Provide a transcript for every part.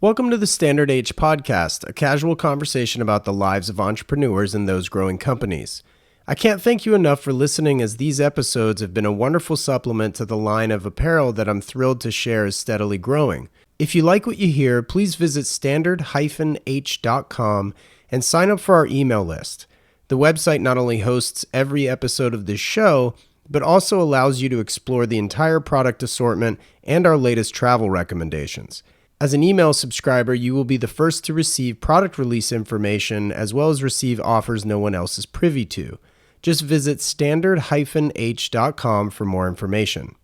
Welcome to the Standard H podcast, a casual conversation about the lives of entrepreneurs and those growing companies. I can't thank you enough for listening, as these episodes have been a wonderful supplement to the line of apparel that I'm thrilled to share is steadily growing. If you like what you hear, please visit standard-h.com and sign up for our email list. The website not only hosts every episode of this show, but also allows you to explore the entire product assortment and our latest travel recommendations. As an email subscriber, you will be the first to receive product release information as well as receive offers no one else is privy to. Just visit standard-h.com for more information.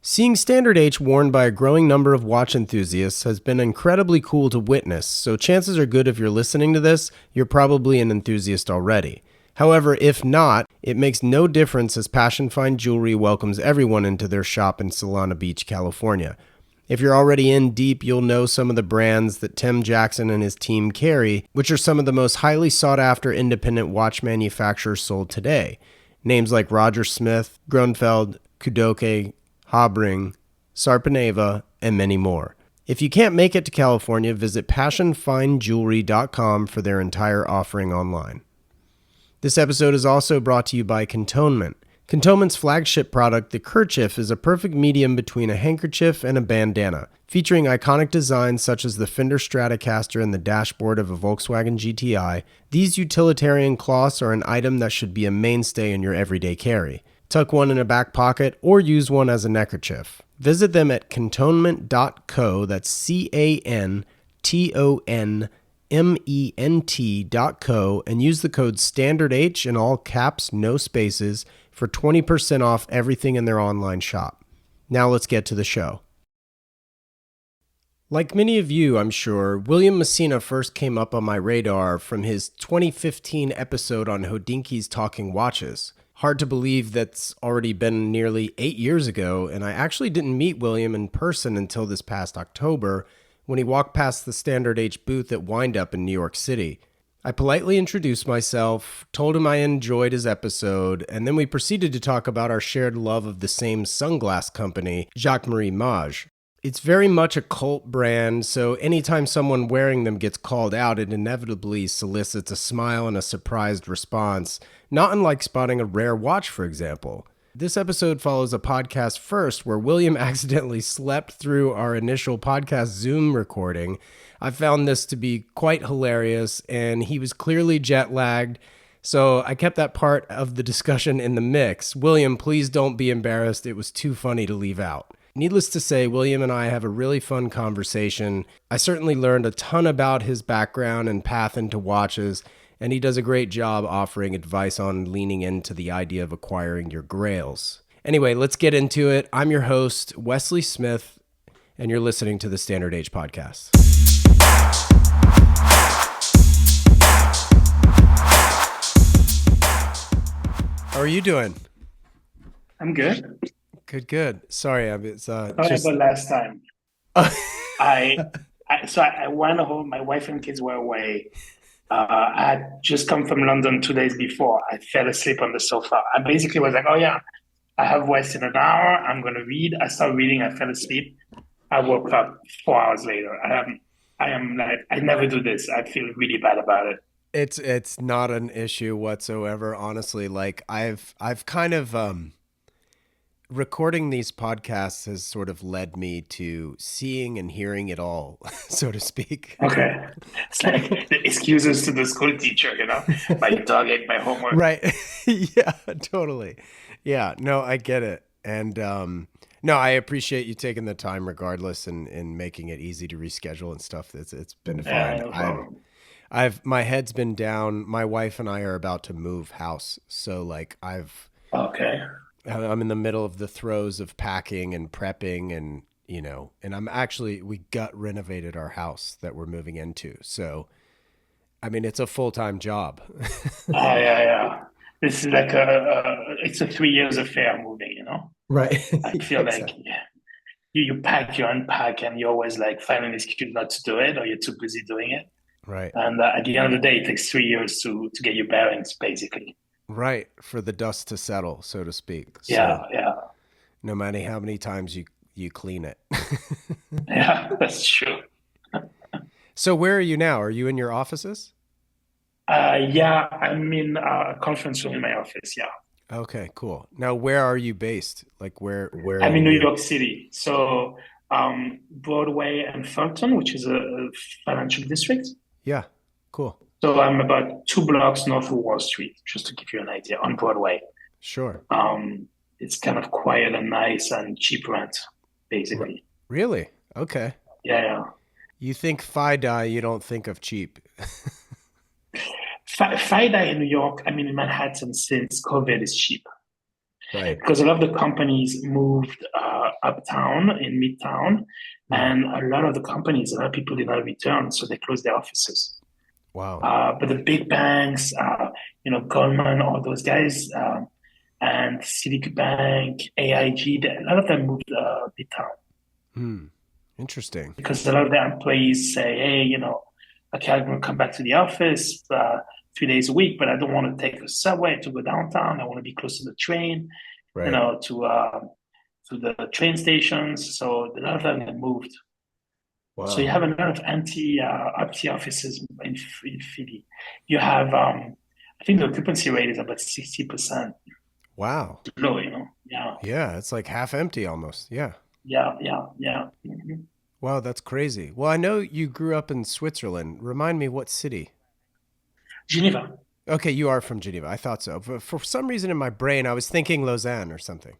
Seeing Standard H worn by a growing number of watch enthusiasts has been incredibly cool to witness, so chances are good if you're listening to this, you're probably an enthusiast already. However, if not, it makes no difference, as Passion Fine Jewelry welcomes everyone into their shop in Solana Beach, California. If you're already in deep, you'll know some of the brands that Tim Jackson and his team carry, which are some of the most highly sought-after independent watch manufacturers sold today. Names like Roger Smith, Grunfeld, Kudoke, Habring, Sarpaneva, and many more. If you can't make it to California, visit passionfinejewelry.com for their entire offering online. This episode is also brought to you by Cantonment. Cantonment's flagship product, the kerchief, is a perfect medium between a handkerchief and a bandana. Featuring iconic designs such as the Fender Stratocaster and the dashboard of a Volkswagen GTI, these utilitarian cloths are an item that should be a mainstay in your everyday carry. Tuck one in a back pocket or use one as a neckerchief. Visit them at cantonment.co, that's cantonment.co, and use the code STANDARDH in all caps, no spaces, for 20% off everything in their online shop. Now let's get to the show. Like many of you, I'm sure, William Massena first came up on my radar from his 2015 episode on Hodinkie's Talking Watches. Hard to believe that's already been nearly 8 years ago, and I actually didn't meet William in person until this past October, when he walked past the Standard H booth at Windup in New York City. I politely introduced myself, told him I enjoyed his episode, and then we proceeded to talk about our shared love of the same sunglass company, Jacques-Marie Mage. It's very much a cult brand, so anytime someone wearing them gets called out, it inevitably solicits a smile and a surprised response, not unlike spotting a rare watch, for example. This episode follows a podcast first where William accidentally slept through our initial podcast Zoom recording. I found this to be quite hilarious, and he was clearly jet lagged, so I kept that part of the discussion in the mix. William, please don't be embarrassed. It was too funny to leave out. Needless to say, William and I have a really fun conversation. I certainly learned a ton about his background and path into watches, and he does a great job offering advice on leaning into the idea of acquiring your grails. Anyway, let's get into it. I'm your host, Wesley Smith, and you're listening to the Standard H podcast. How are you doing? I'm good. Good. Sorry, it's Sorry about last time. I went home. My wife and kids were away. I had just come from London 2 days before. I fell asleep on the sofa. I basically was like, oh yeah, I have West in an hour. I'm going to read. I started reading. I fell asleep. I woke up 4 hours later. I am like, I never do this. I feel really bad about it. It's not an issue whatsoever, honestly. Like I've kind of recording these podcasts has sort of led me to seeing and hearing it all, so to speak. Okay. It's like the excuses to the school teacher, my dog ate my homework. Right. Yeah, totally. Yeah, no, I get it. And no, I appreciate you taking the time regardless and making it easy to reschedule and stuff. It's been fun. Yeah, no problem. My head's been down. My wife and I are about to move house. So like Okay. I'm in the middle of the throes of packing and prepping and we gut renovated our house that we're moving into. So, I mean, it's a full-time job. Yeah. This is like it's a 3 years affair moving, Right. I feel like you pack, you unpack, and you always like find an excuse not to do it, or you're too busy doing it. Right. And at the end of the day, it takes 3 years to get your bearings, basically. Right. For the dust to settle, so to speak. Yeah. No matter how many times you clean it. Yeah, that's true. So where are you now? Are you in your offices? Yeah, I'm in a conference room in my office. Yeah, Okay, cool. Now, where are you based? Like where I'm in in New New York? York City. So Broadway and Fulton, which is a financial district. Yeah, cool. So I'm about 2 blocks north of Wall Street, just to give you an idea, on Broadway. Sure. It's kind of quiet and nice and cheap rent, R- basically. really? Okay. Yeah, yeah. You think FI you don't think of cheap. FIDA in New York, I mean, in Manhattan since COVID is cheap Right. because a lot of the companies moved uptown in Midtown, Mm. and a lot of the companies, a lot of people did not return, so they closed their offices. Wow. But the big banks, Goldman, all those guys, and Citibank, AIG, a lot of them moved Midtown Hmm. Interesting. because a lot of their employees say, hey, okay, I'm going to come back to the office 3 days a week, but I don't want to take a subway to go downtown. I want to be close to the train, Right. to the train stations. So a lot of them have moved. So you Wow. have a lot of empty offices in Philly. You have, I think the occupancy rate is about 60% Wow. low, Yeah, Yeah, it's like half empty almost. Yeah. yeah, yeah, yeah. Wow, that's crazy. Well, I know you grew up in Switzerland. Remind me what city? Geneva. Okay, you are from Geneva. I thought so. But for some reason in my brain, I was thinking Lausanne or something.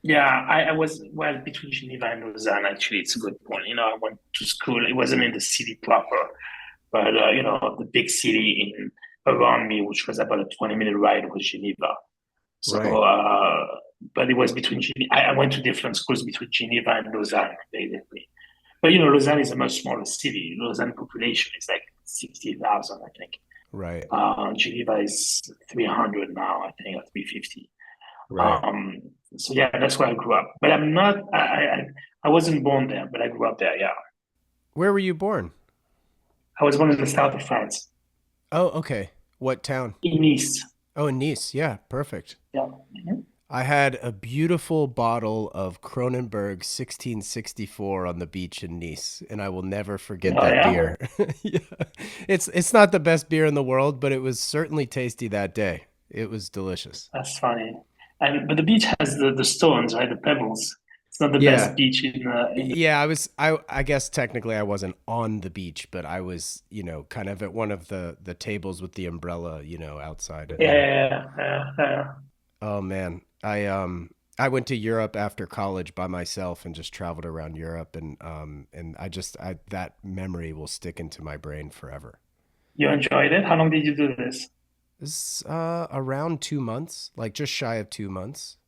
Yeah, I was, well, between Geneva and Lausanne, actually. It's a good point. I went to school. It wasn't in the city proper, but, the big city around me, which was about a 20-minute ride, was Geneva. So, Right. but it was between Geneva. I went to different schools between Geneva and Lausanne, basically. But, Lausanne is a much smaller city. Lausanne population is like 60,000, I think. Right. Geneva is 300 now, I think, or 350. Right. Um, so yeah, that's where I grew up. But I'm not. I wasn't born there, but I grew up there. Yeah, Where were you born? I was born in the south of France, Oh, okay. What town? in Nice. Oh, in Nice. Yeah, perfect. Yeah. Mhm. I had a beautiful bottle of Kronenberg 1664 on the beach in Nice, and I will never forget Oh that yeah, beer. Yeah. It's not the best beer in the world, but it was certainly tasty that day. It was delicious. that's funny. And but the beach has the stones, right? The pebbles. It's not the Yeah. best beach in. Yeah, I guess technically I wasn't on the beach, but I was, kind of at one of the tables with the umbrella, outside Yeah, and yeah, yeah, yeah. oh man. I went to Europe after college by myself and just traveled around Europe and I that memory will stick into my brain forever. You enjoyed it? How long did you do this? This around 2 months, like just shy of 2 months.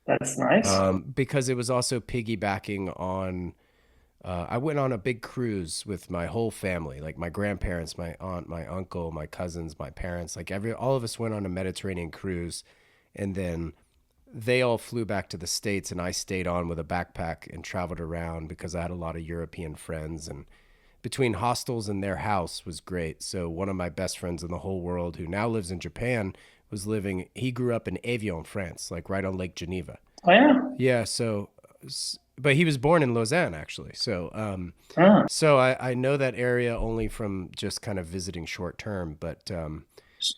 That's nice. Because it was also piggybacking on I went on a big cruise with my whole family, like my grandparents, my aunt, my uncle, my cousins, my parents, like all of us went on a Mediterranean cruise and then they all flew back to the States and I stayed on with a backpack and traveled around because I had a lot of European friends and between hostels and their house was great. So one of my best friends in the whole world who now lives in Japan he grew up in Evian, France, like right on Lake Geneva. Oh yeah. Yeah, but he was born in Lausanne actually. Ah. So I know that area only from just kind of visiting short term, but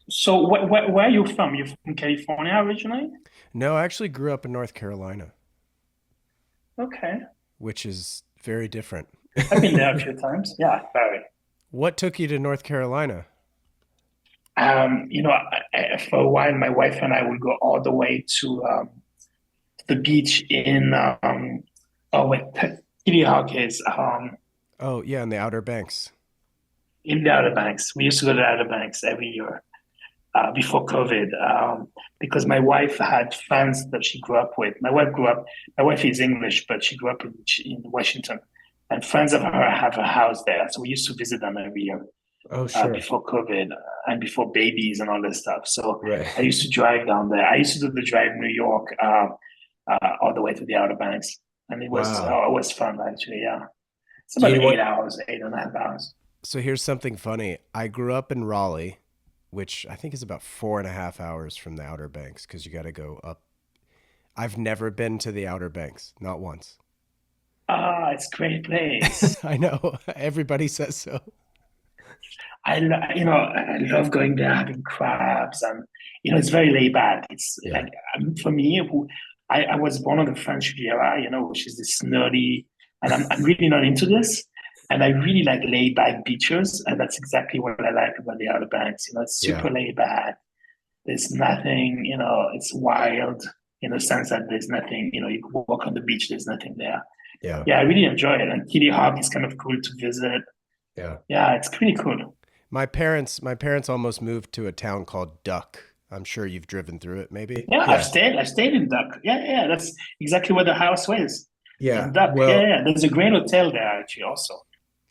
So where are you from? You're from California originally? no, I actually grew up in North Carolina, Okay. which is very different. I've been there a few times. Yeah, very. What took you to North Carolina? For a while, my wife and I would go all the way to the beach in, oh wait, Kitty Hawk is Oh, yeah, in the Outer Banks. in the Outer Banks. We used to go to the Outer Banks every year before COVID, because my wife had friends that she grew up with. My wife is English, but she grew up in Washington, and friends of her have a house there. So we used to visit them every year. Oh, sure. Before COVID and before babies and all that stuff. So Right. I used to drive down there. I used to do the drive New York all the way to the Outer Banks, and Wow. it was fun actually. Yeah, it's Do about you know eight what? hours, 8.5 hours. So here's something funny. I grew up in Raleigh, which I think is about 4.5 hours from the Outer Banks because you got to go up. I've never been to the Outer Banks, not once. Ah, it's a great place. I know everybody says so. I love going there, having crabs, and it's very laid back. It's Yeah, like for me, I was born on the French Riviera, which is this nerdy, and I'm really not into this. And I really like laid back beaches, and that's exactly what I like about the Outer Banks. It's yeah, super laid back. There's nothing, it's wild in the sense that there's nothing, you can walk on the beach, there's nothing there. yeah, Yeah, I really enjoy it. And Kitty Hawk is kind of cool to visit. yeah. Yeah, it's pretty cool. My parents almost moved to a town called Duck. I'm sure you've driven through it, maybe. Yeah, Yeah, I've stayed in Duck. Yeah, yeah, that's exactly where the house was. yeah. In Duck. Yeah, Well, yeah. There's a great hotel there actually also.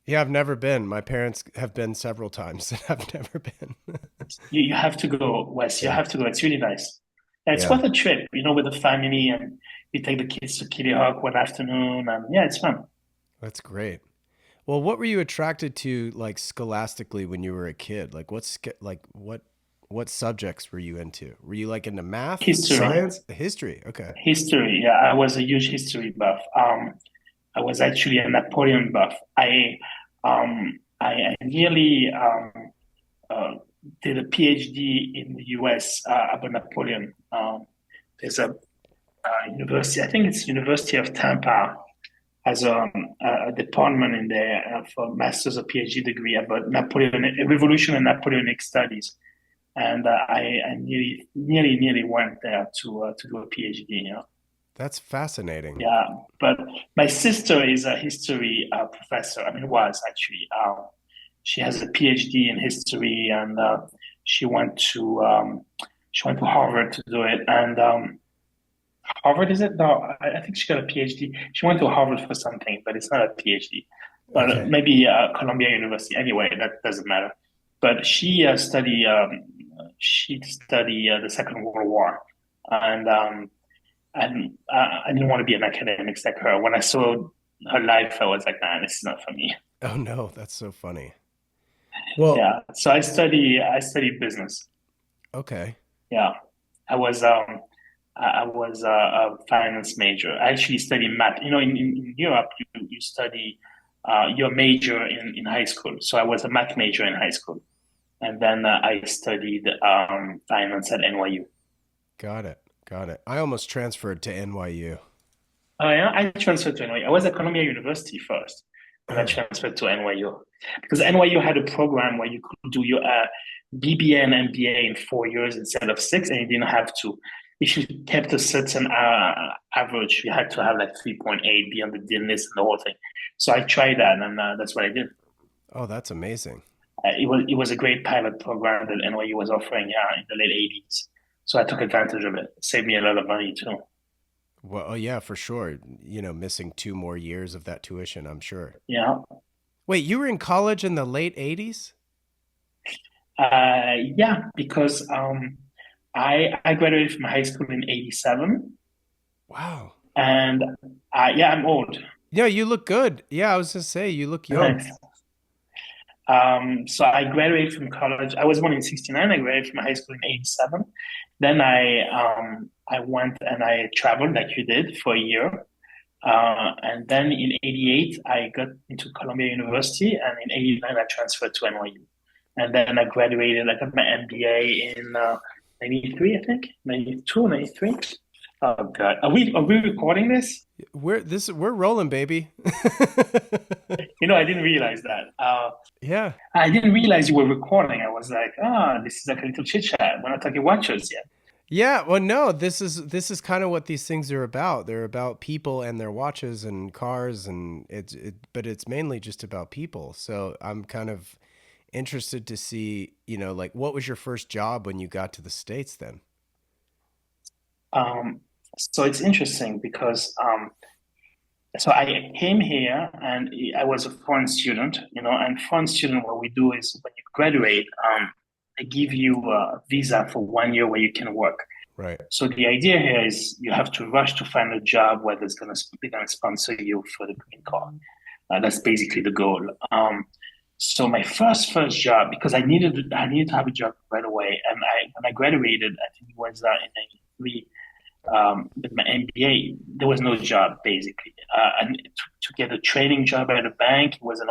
yeah, I've never been. My parents have been several times, and I've never been. You have to go, Wes. You Yeah, have to go. It's really nice. Yeah, it's yeah. worth a trip, with the family, and you take the kids to Kitty Hawk one afternoon, and yeah, it's fun. That's great. Well, what were you attracted to, like scholastically, when you were a kid? Like, what subjects were you into? Were you like into math, History. science, history? Okay, History. Yeah, I was a huge history buff. I was actually a Napoleon buff. I nearly uh, did a PhD in the US about Napoleon. There's a university, I think it's University of Tampa, has a department in there for master's or PhD degree about Napoleon, revolution and Napoleonic studies. And I nearly went there to do a PhD. that's fascinating. Yeah, but my sister is a history professor. I mean, was actually. She has a PhD in history, and she went to Harvard to do it. And Harvard is it? No, I think she got a PhD. She went to Harvard for something, but it's not a PhD. But Okay, maybe Columbia University. Anyway, that doesn't matter. But she studied the Second World War, and I didn't want to be an academic like her. When I saw her life, I was like, nah, this is not for me. oh no, that's so funny. Well, Yeah. So I studied business. okay, Yeah. I was a finance major. I actually studied math. In Europe, you study your major in high school. So I was a math major in high school, and then I studied finance at NYU. got it, got it. I almost transferred to NYU. Yeah, I transferred to NYU. I was at Columbia University first, and I transferred to NYU because NYU had a program where you could do your BBA and MBA in 4 years instead of six, and you didn't have to. If you kept a certain average, you had to have like 3.8, be on the dean list, and the whole thing. So I tried that, and that's what I did. Oh, that's amazing. It was a great pilot program that NYU was offering, yeah, in the late '80s. So I took advantage of it. It saved me a lot of money too. Well, oh yeah, for sure. Missing 2 more years of that tuition, I'm sure. Yeah. Wait, you were in college in the late 80s? Yeah, because I graduated from high school in '87, Wow. and yeah, I'm old. Yeah, you look good. Yeah, I was gonna say you look young. Thanks. So I graduated from college. I was born in '69. I graduated from high school in '87. Then I went and I traveled like you did for a year. And then in '88 I got into Columbia University, and in '89 I transferred to NYU. And then I graduated. I got my MBA in '93, I think, '92, '93. Oh God, are we recording this? We're rolling, baby. I didn't realize that. Yeah. I didn't realize you were recording. I was like, this is like a little chit chat. We're not talking watches yet. Yeah, well no, this is kind of what these things are about. They're about people and their watches and cars, and but it's mainly just about people. So I'm kind of interested to see, like what was your first job when you got to the States then? So it's interesting because so I came here and I was a foreign student, and foreign student, what we do is when you graduate, they give you a visa for 1 year where you can work. Right. So the idea here is you have to rush to find a job where they're gonna sponsor you for the green card. That's basically the goal. So my first job, because I needed to have a job right away, and when I graduated, I think it was in '93. with my MBA, there was no job basically. And to get a training job at a bank was an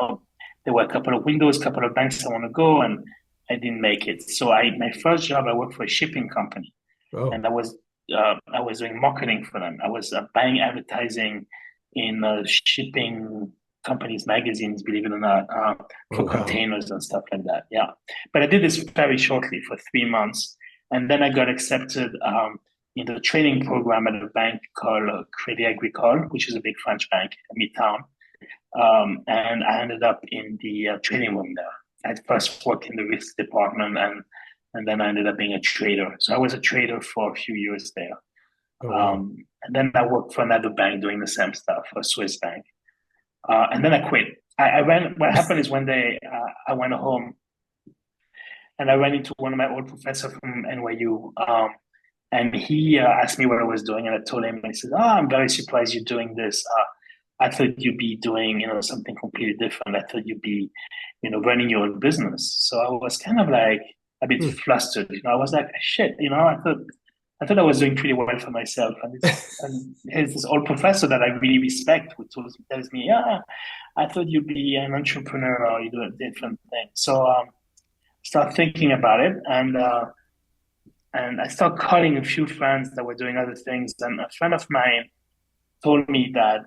there were a couple of windows, a couple of banks I want to go, and I didn't make it. So my first job, I worked for a shipping company, Oh, and I was doing marketing for them. I was buying advertising in shipping companies' magazines, believe it or not, oh for wow. containers and stuff like that. Yeah, but I did this very shortly for 3 months, and then I got accepted in the training program at a bank called Crédit Agricole, which is a big French bank in Midtown. And I ended up in the trading room there. I first worked in the risk department, and then I ended up being a trader. So I was a trader for a few years there. Oh wow. And then I worked for another bank doing the same stuff, a Swiss bank. And then I quit. I went. What happened is one day I went home and I ran into one of my old professors from NYU. And he asked me what I was doing, and I told him. And he said, "Oh, I'm very surprised you're doing this. I thought you'd be doing, something completely different. I thought you'd be, running your own business." So I was kind of like a bit Hmm. flustered. I was like, shit, I thought I was doing pretty well for myself. And here's this old professor that I really respect who tells me, yeah, I thought you'd be an entrepreneur or you do a different thing. So start thinking about it, and I started calling a few friends that were doing other things. And a friend of mine told me that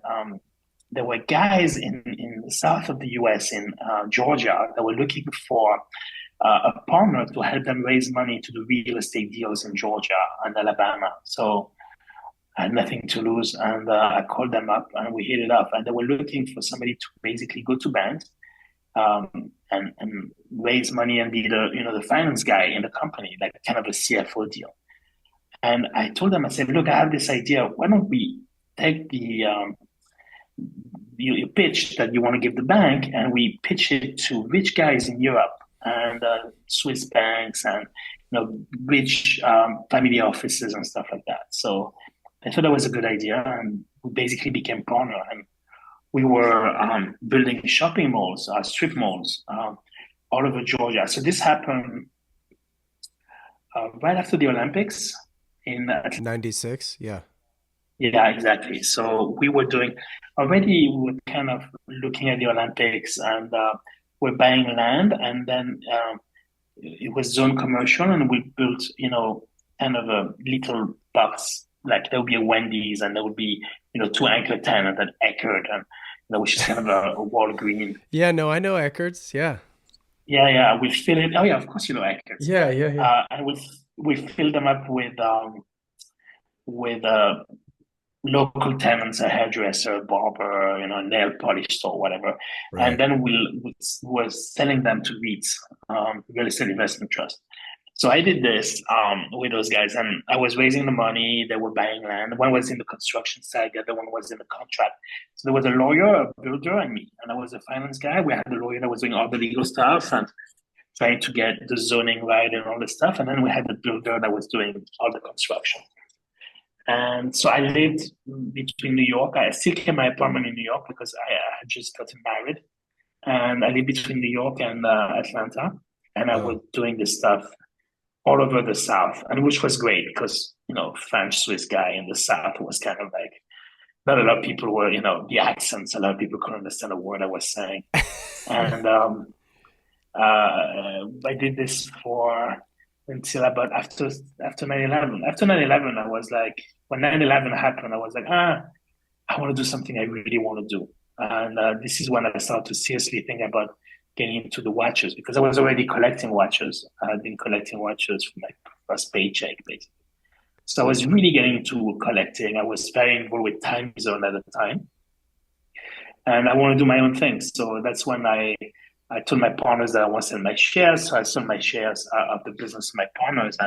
there were guys in the south of the US, in Georgia, that were looking for a partner to help them raise money to do real estate deals in Georgia and Alabama. So I had nothing to lose, and I called them up and we hit it up. And they were looking for somebody to basically go to banks and raise money and be the finance guy in the company, like kind of a CFO deal. And I told them, I said, look, I have this idea. Why don't we take the you pitch that you want to give the bank, and we pitch it to rich guys in Europe and Swiss banks and rich family offices and stuff like that. So I thought that was a good idea, and we basically became partner. And we were building shopping malls, strip malls, all over Georgia. So this happened right after the Olympics in 96? Yeah. Yeah, exactly. So we were doing already, we were kind of looking at the Olympics, and we're buying land, and then it was zone commercial, and we built, kind of a little box. Like there would be a Wendy's, and there would be, two anchor tenants at Eckerd, and which is kind of a Walgreen. Yeah, no, I know Eckarts. Yeah. Yeah, yeah. We fill it. Oh yeah, of course you know Eckerd's. Yeah, yeah, yeah. And we fill them up with local tenants, a hairdresser, a barber, nail polish store, whatever. And Right. then we're selling them to REITs, real estate investment trust. So I did this with those guys, and I was raising the money. They were buying land. One was in the construction side, the other one was in the contract. So there was a lawyer, a builder, and me, and I was a finance guy. We had the lawyer that was doing all the legal stuff and trying to get the zoning right and all this stuff, and then we had the builder that was doing all the construction. And so I lived between New York. I still kept my apartment in New York because I had just gotten married. And I lived between New York and Atlanta. And I was Oh. doing this stuff all over the South, and which was great because, French Swiss guy in the South was kind of like, not a lot of people were, the accents, a lot of people couldn't understand a word I was saying. And I did this for until about after 9/11. After 9/11, I was like, when 9/11 happened, I was like, I want to do something I really want to do. And this is when I started to seriously think about getting into the watches because I was already collecting watches. I had been collecting watches from my first paycheck, basically. So I was really getting into collecting. I was very involved with Time Zone at the time, and I want to do my own thing. So that's when I told my partners that I want to sell my shares. So I sold my shares of the business to my partners,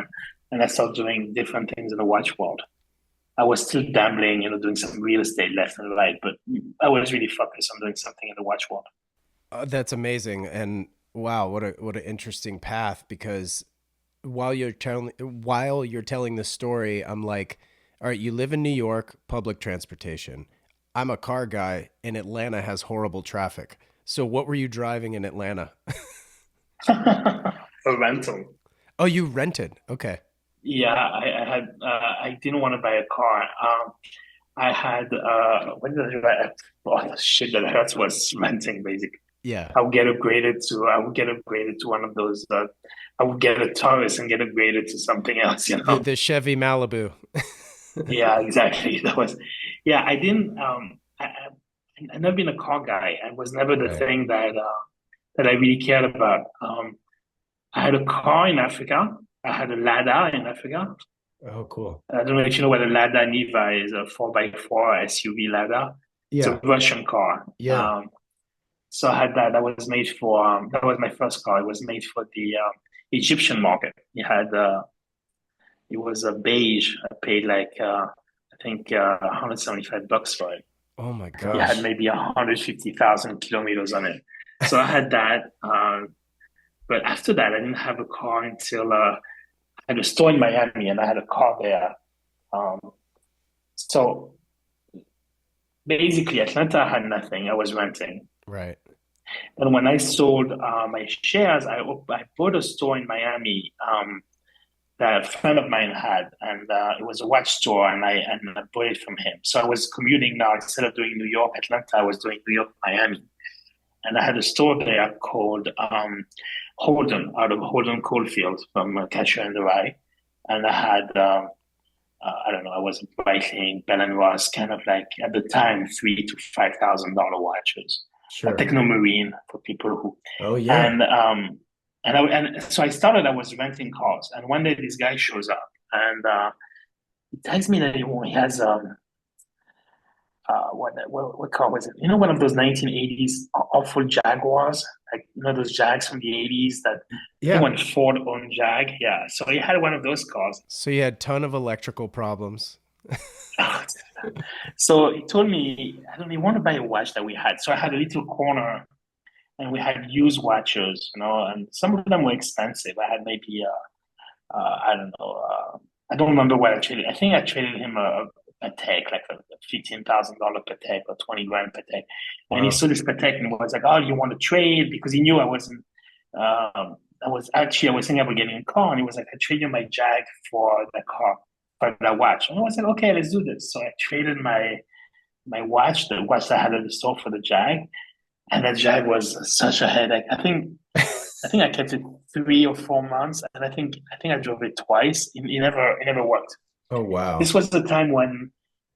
and I started doing different things in the watch world. I was still gambling, doing some real estate left and right, but I was really focused on doing something in the watch world. That's amazing. And wow, what an interesting path because while you're telling the story, I'm like, all right, you live in New York, public transportation. I'm a car guy, and Atlanta has horrible traffic. So what were you driving in Atlanta? A rental. Oh, you rented. Okay. Yeah, I didn't want to buy a car. I had, what did I, oh, the shit that hurts was renting, basically. Yeah. I would get upgraded to one of those, I would get a Taurus and get upgraded to something else, you The know? the Chevy Malibu. Yeah, exactly. Yeah, I didn't, I've never been a car guy. I was never the Right. thing that I really cared about. I had a car in Africa. I had a Lada in Africa. Oh, cool. I don't know if you know what a Lada Niva is, a 4x4 SUV Lada. It's a Yeah. Russian car. Yeah. So I had that. That was my first car. It was made for the Egyptian market. It was a beige. I paid like, I think, $175 for it. Oh my It had gosh. maybe 150,000 kilometers on it. So I had that. But after that, I didn't have a car until I had a store in Miami and I had a car there. Um, so basically, Atlanta had nothing. I was renting. Right. And when I sold my shares, I bought a store in Miami that a friend of mine had, and it was a watch store, and I bought it from him. So I was commuting now instead of doing New York, Atlanta. I was doing New York, Miami, and I had a store there called Holden, out of Holden Coalfield from Catcher in the Rye, and I had I don't know, I was writing Bell and Ross, kind of like at the time $3,000 to $5,000 watches, a Sure. Technomarine for people who, Oh yeah. and and so I started. I was renting cars, and one day this guy shows up, and he tells me that he has what car was it? You know, one of those 1980s awful Jaguars, like you know those Jags from the 80s that I think Yeah. when Ford owned Jag. Yeah, so he had one of those cars. So you had ton of electrical problems. So he told me, I don't know, he wanted to buy a watch that we had. So I had a little corner and we had used watches, you know, and some of them were expensive. I had maybe, I don't know, I don't remember what I traded. I think I traded him a Patek, like a $15,000 Patek or 20 grand Patek. And he Wow. saw this Patek and was like, oh, you want to trade? Because he knew I wasn't, I was thinking about getting a car. And he was like, I traded my Jag for the car, for the watch. And I was like, okay, let's do this. So I traded my watch, the watch that I had at the store for the Jag. And that Jag was such a headache. I think I kept it 3 or 4 months, and I think I drove it twice. It never worked. Oh wow. This was the time when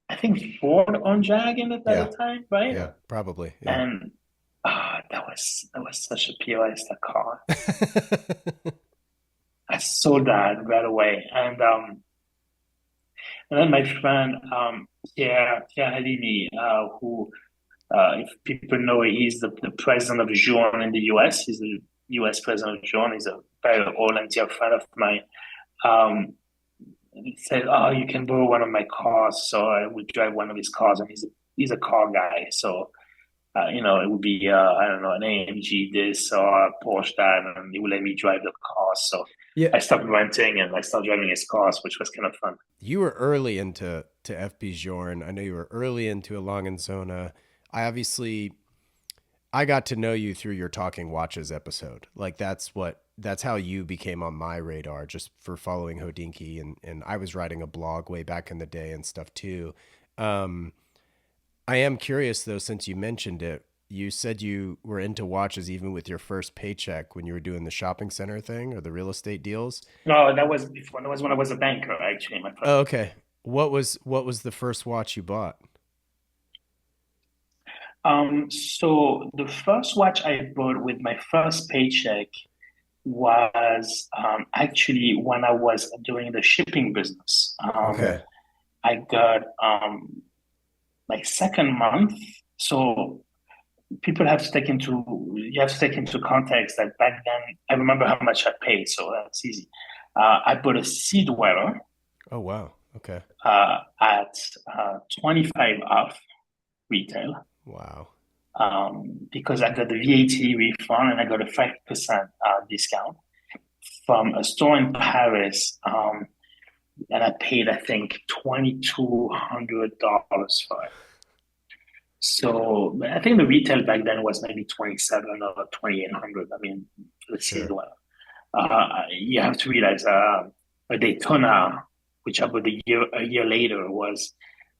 I think Ford owned Jag in it at the Yeah. time, right? Yeah. Probably. Yeah. And that was such a POS, that car. I sold that right away, and then my friend Pierre Halimi, who if people know, he's the president of Journe in the US. He's the US president of Journe. He's a very old and dear friend of mine. Um, he said, "Oh, you can borrow one of my cars." So I would drive one of his cars, and he's a car guy. So you know, it would be I don't know, an AMG this or a Porsche that, and he would let me drive the car. So Yeah. I stopped renting and I started driving his cars, which was kind of fun. You were early into FB Jorn. I know you were early into Zona. I obviously I got to know you through your Talking Watches episode. Like that's how you became on my radar just for following Hodinky and I was writing a blog way back in the day and stuff too. Um I am curious though, since you mentioned it, you said you were into watches even with your first paycheck when you were doing the shopping center thing or the real estate deals. No, that was before. That was when I was a banker, actually. My first. Oh, okay. What was the first watch you bought? So the first watch I bought with my first paycheck was actually when I was doing the shipping business. Okay. I got my second month. So people have to take into you have to take into context that back then I remember how much I paid, so that's easy. I bought a seed wearer Oh wow. Okay. at 25 off retail Wow. because I got the VAT refund and I got a 5% discount from a store in Paris. And I paid, I think, $2,200 for it. So I think the retail back then was maybe 27 or 2,800. I mean, let's see. Sure. You have to realize A Daytona, which I bought a year later, was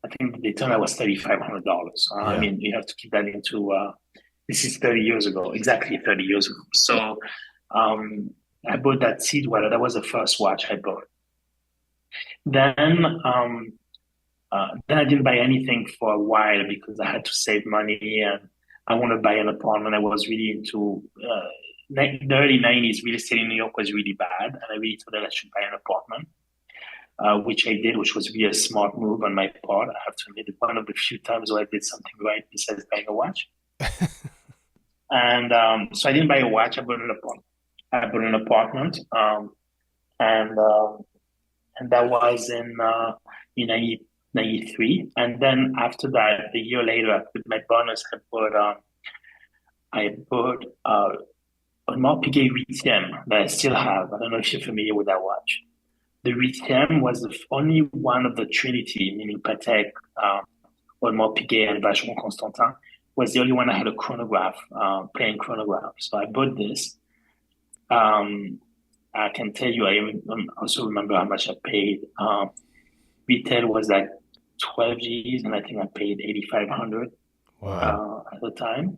I think the Daytona was $3,500. I Yeah. mean, you have to keep that into this is 30 years ago, exactly 30 years ago. So um, I bought that Seed Weather. That was the first watch I bought. Then then I didn't buy anything for a while because I had to save money and I wanted to buy an apartment. I was really into the early 90s. Real estate in New York was really bad, and I really thought that I should buy an apartment, which I did, which was really a smart move on my part. I have to admit it, one of the few times where I did something right besides buying a watch. And so I didn't buy a watch. I bought an apartment. I bought an apartment, and that was in 1993. And then after that, a year later, with my bonus, I bought a more Piguet Ritième that I still have. I don't know if you're familiar with that watch. The Ritième was the only one of the Trinity, meaning Patek, Audemars Piguet, and Vacheron Constantin, was the only one that had a chronograph, playing chronograph. So I bought this. Um, I can tell you, also remember how much I paid. Retail was like 12 G's, and I think I paid 8,500 Wow. at the time.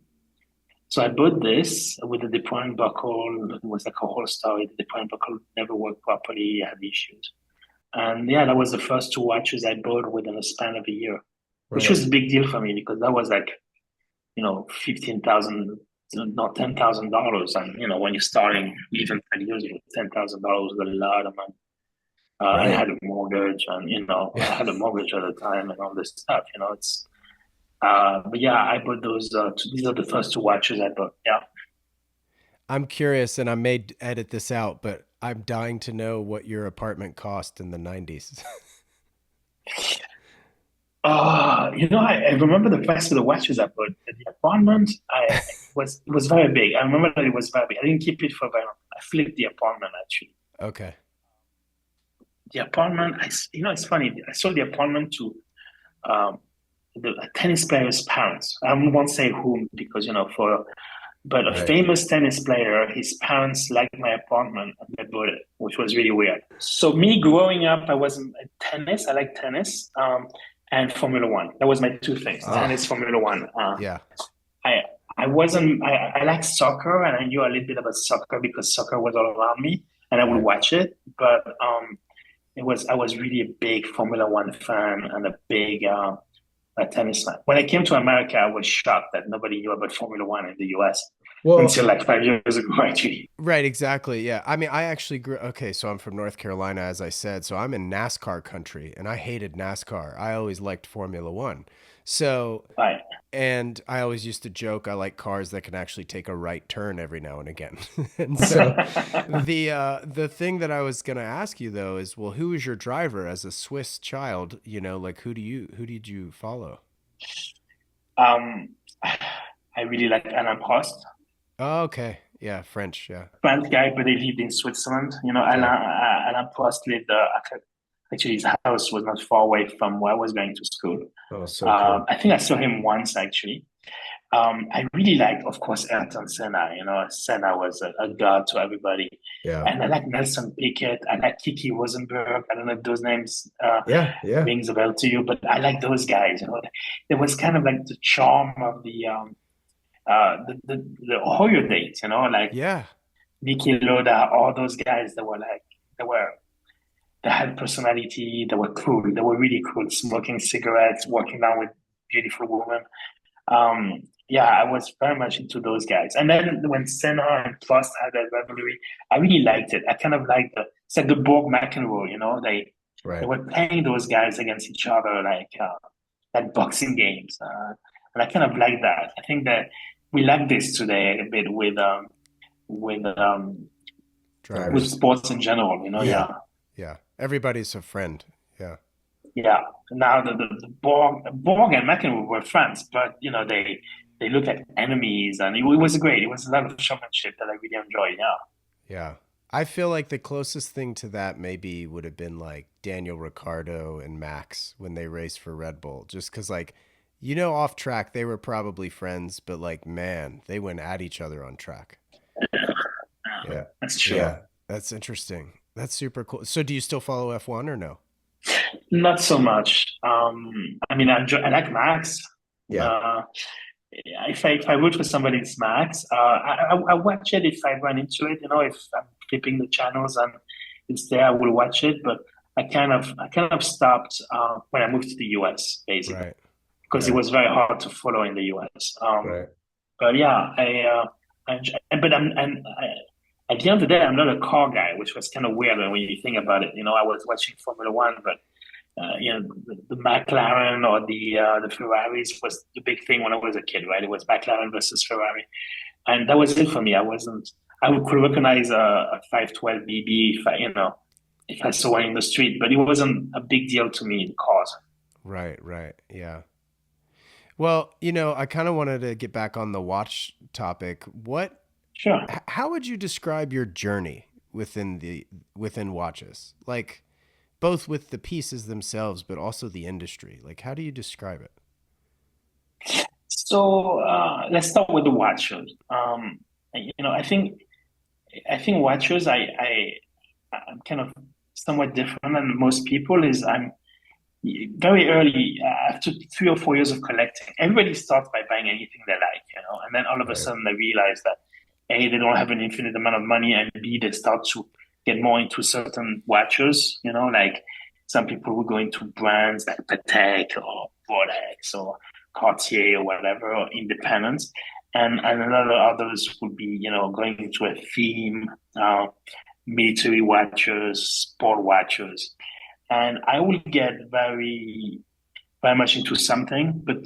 So I bought this with the deployment buckle. It was like a whole story. The deployment buckle never worked properly, had issues. And yeah, that was the first two watches I bought within a span of a year, which Right. was a big deal for me because that was like, 15,000, not $10,000. And, when you're starting even 10 years ago, $10,000 was a lot of money. And I Right. had a mortgage and, I Yeah. had a mortgage at the time and all this stuff, but yeah, I bought those, these are the first two watches I bought. Yeah. I'm curious, and I may edit this out, but I'm dying to know what your apartment cost in the 90s. I remember the price of the watches I bought at the apartment. It was very big. I remember that it was very big. I didn't keep it for very long. I flipped the apartment actually. Okay. The apartment, it's funny. I sold the apartment to um, a tennis player's parents. I won't say whom because but a Right. famous tennis player, his parents liked my apartment and they bought it, which was really weird. So me growing up, I was in tennis. I like tennis, and Formula One. That was my two things: Ah, tennis, Formula One. yeah. I I wasn't. I like soccer, and I knew a little bit about soccer because soccer was all around me, and I would Right. watch it. But I was really a big Formula One fan and a big tennis fan. When I came to America, I was shocked that nobody knew about Formula One in the US Well, until like 5 years ago, actually. right, exactly. Yeah. I mean, I actually grew, okay, so I'm from North Carolina, as I said. So I'm in NASCAR country, and I hated NASCAR. I always liked Formula One. So, Right. and I always used to joke I like cars that can actually take a right turn every now and again. And so the thing that I was gonna ask you though is, well, who is your driver as a Swiss child? Like who did you follow? um, I really like Alain Prost. Oh, okay. Yeah, French, yeah. French guy, but he lived in Switzerland. Yeah. Alain Prost lived, actually, his house was not far away from where I was going to school. Oh, so cool. I think I saw him once, actually. I really liked, of course, Ayrton Senna. Senna was a god to everybody. Yeah. And I like Nelson Piquet. I like Kiki Rosenberg. I don't know if those names Yeah, yeah. rings a bell to you, but I like those guys. There was kind of like the charm of the Hoyer dates. Like Yeah. Niki Loda, all those guys that were like they were they had personality. They were cool. They were really cool. Smoking cigarettes, walking down with beautiful women. Yeah, I was very much into those guys. And then when Senna and Plus had that rivalry, I really liked it. I kind of liked it's like the Borg McEnroe, they Right. were playing those guys against each other like boxing games. And I kind of like that. I think that we lack this today a bit with um with Drivers. sports in general, Yeah. yeah. Yeah. Everybody's a friend. Yeah. Yeah. Now the Borg and McEnroe were friends, but they look like enemies, and it was great. It was a lot of showmanship that I really enjoyed. Yeah. Yeah. I feel like the closest thing to that maybe would have been like Daniel Ricciardo and Max when they raced for Red Bull. Just because, like, off track, they were probably friends, but like, man, they went at each other on track. Yeah. That's Yeah. true. That's interesting. That's super cool. So do you still follow F1 or no? Not so much. I mean, I like Max. Yeah. Uh, if I root for somebody, it's Max. I watch it if I run into it. You know, if I'm flipping the channels and it's there, I will watch it. But I kind of stopped when I moved to the US, basically, Right. because it Right. was very hard to follow in the US. Right. But yeah, but at the end of the day, I'm not a car guy, which was kind of weird when you think about it. You know, I was watching Formula One, but the McLaren or the Ferraris was the big thing when I was a kid, right? It was McLaren versus Ferrari, and that was it for me. I wasn't. I could recognize a 512 BB if I saw one in the street, but it wasn't a big deal to me in cars. Right. Right. Yeah. Well, I kind of wanted to get back on the watch topic. Sure. How would you describe your journey within watches? Like both with the pieces themselves, but also the industry. Like, how do you describe it? So let's start with the watches. I think watches. I'm kind of somewhat different than most people. Is I'm very early after 3 or 4 years of collecting. Everybody starts by buying anything they like, and then all of a Right. sudden they realize that A, they don't have an infinite amount of money, and B, they start to get more into certain watches, like some people will go into brands like Patek or Rolex or Cartier or whatever, or independents. And a lot of others would be, going into a theme, military watches, sport watches. And I will get very, very much into something, but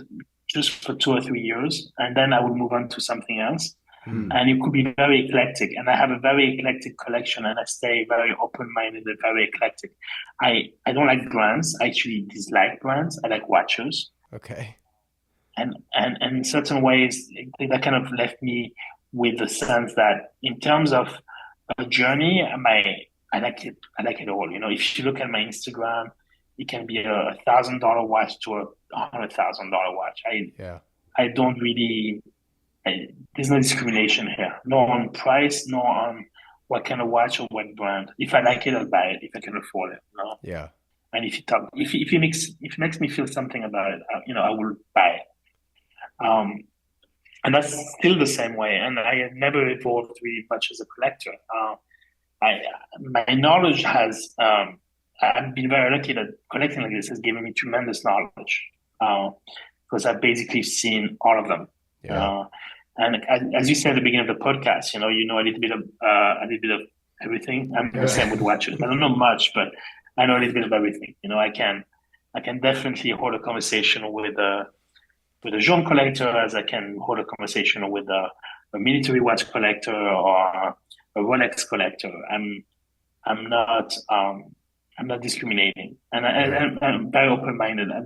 just for 2 or 3 years, and then I will move on to something else. Hmm. And it could be very eclectic. And I have a very eclectic collection, and I stay very open-minded and very eclectic. I don't like brands. I actually dislike brands. I like watches. Okay. And in certain ways, that kind of left me with the sense that in terms of a journey, I like it. I like it all. If you look at my Instagram, it can be a $1,000 watch to a $100,000 watch. Yeah. I don't really. There's no discrimination here. No on price, no on what kind of watch or what brand. If I like it, I'll buy it if I can afford it. Yeah. And if it makes me feel something about it, I will buy it. And that's still the same way. And I have never evolved really much as a collector. I My knowledge has I've been very lucky that collecting like this has given me tremendous knowledge because I've basically seen all of them. Yeah. Uh, and as you said at the beginning of the podcast, a little bit of everything. I'm the same with watches. I don't know much, but I know a little bit of everything. I can definitely hold a conversation with a Jean collector as I can hold a conversation with a military watch collector or a Rolex collector. I'm not discriminating, and Right. I'm very open minded. I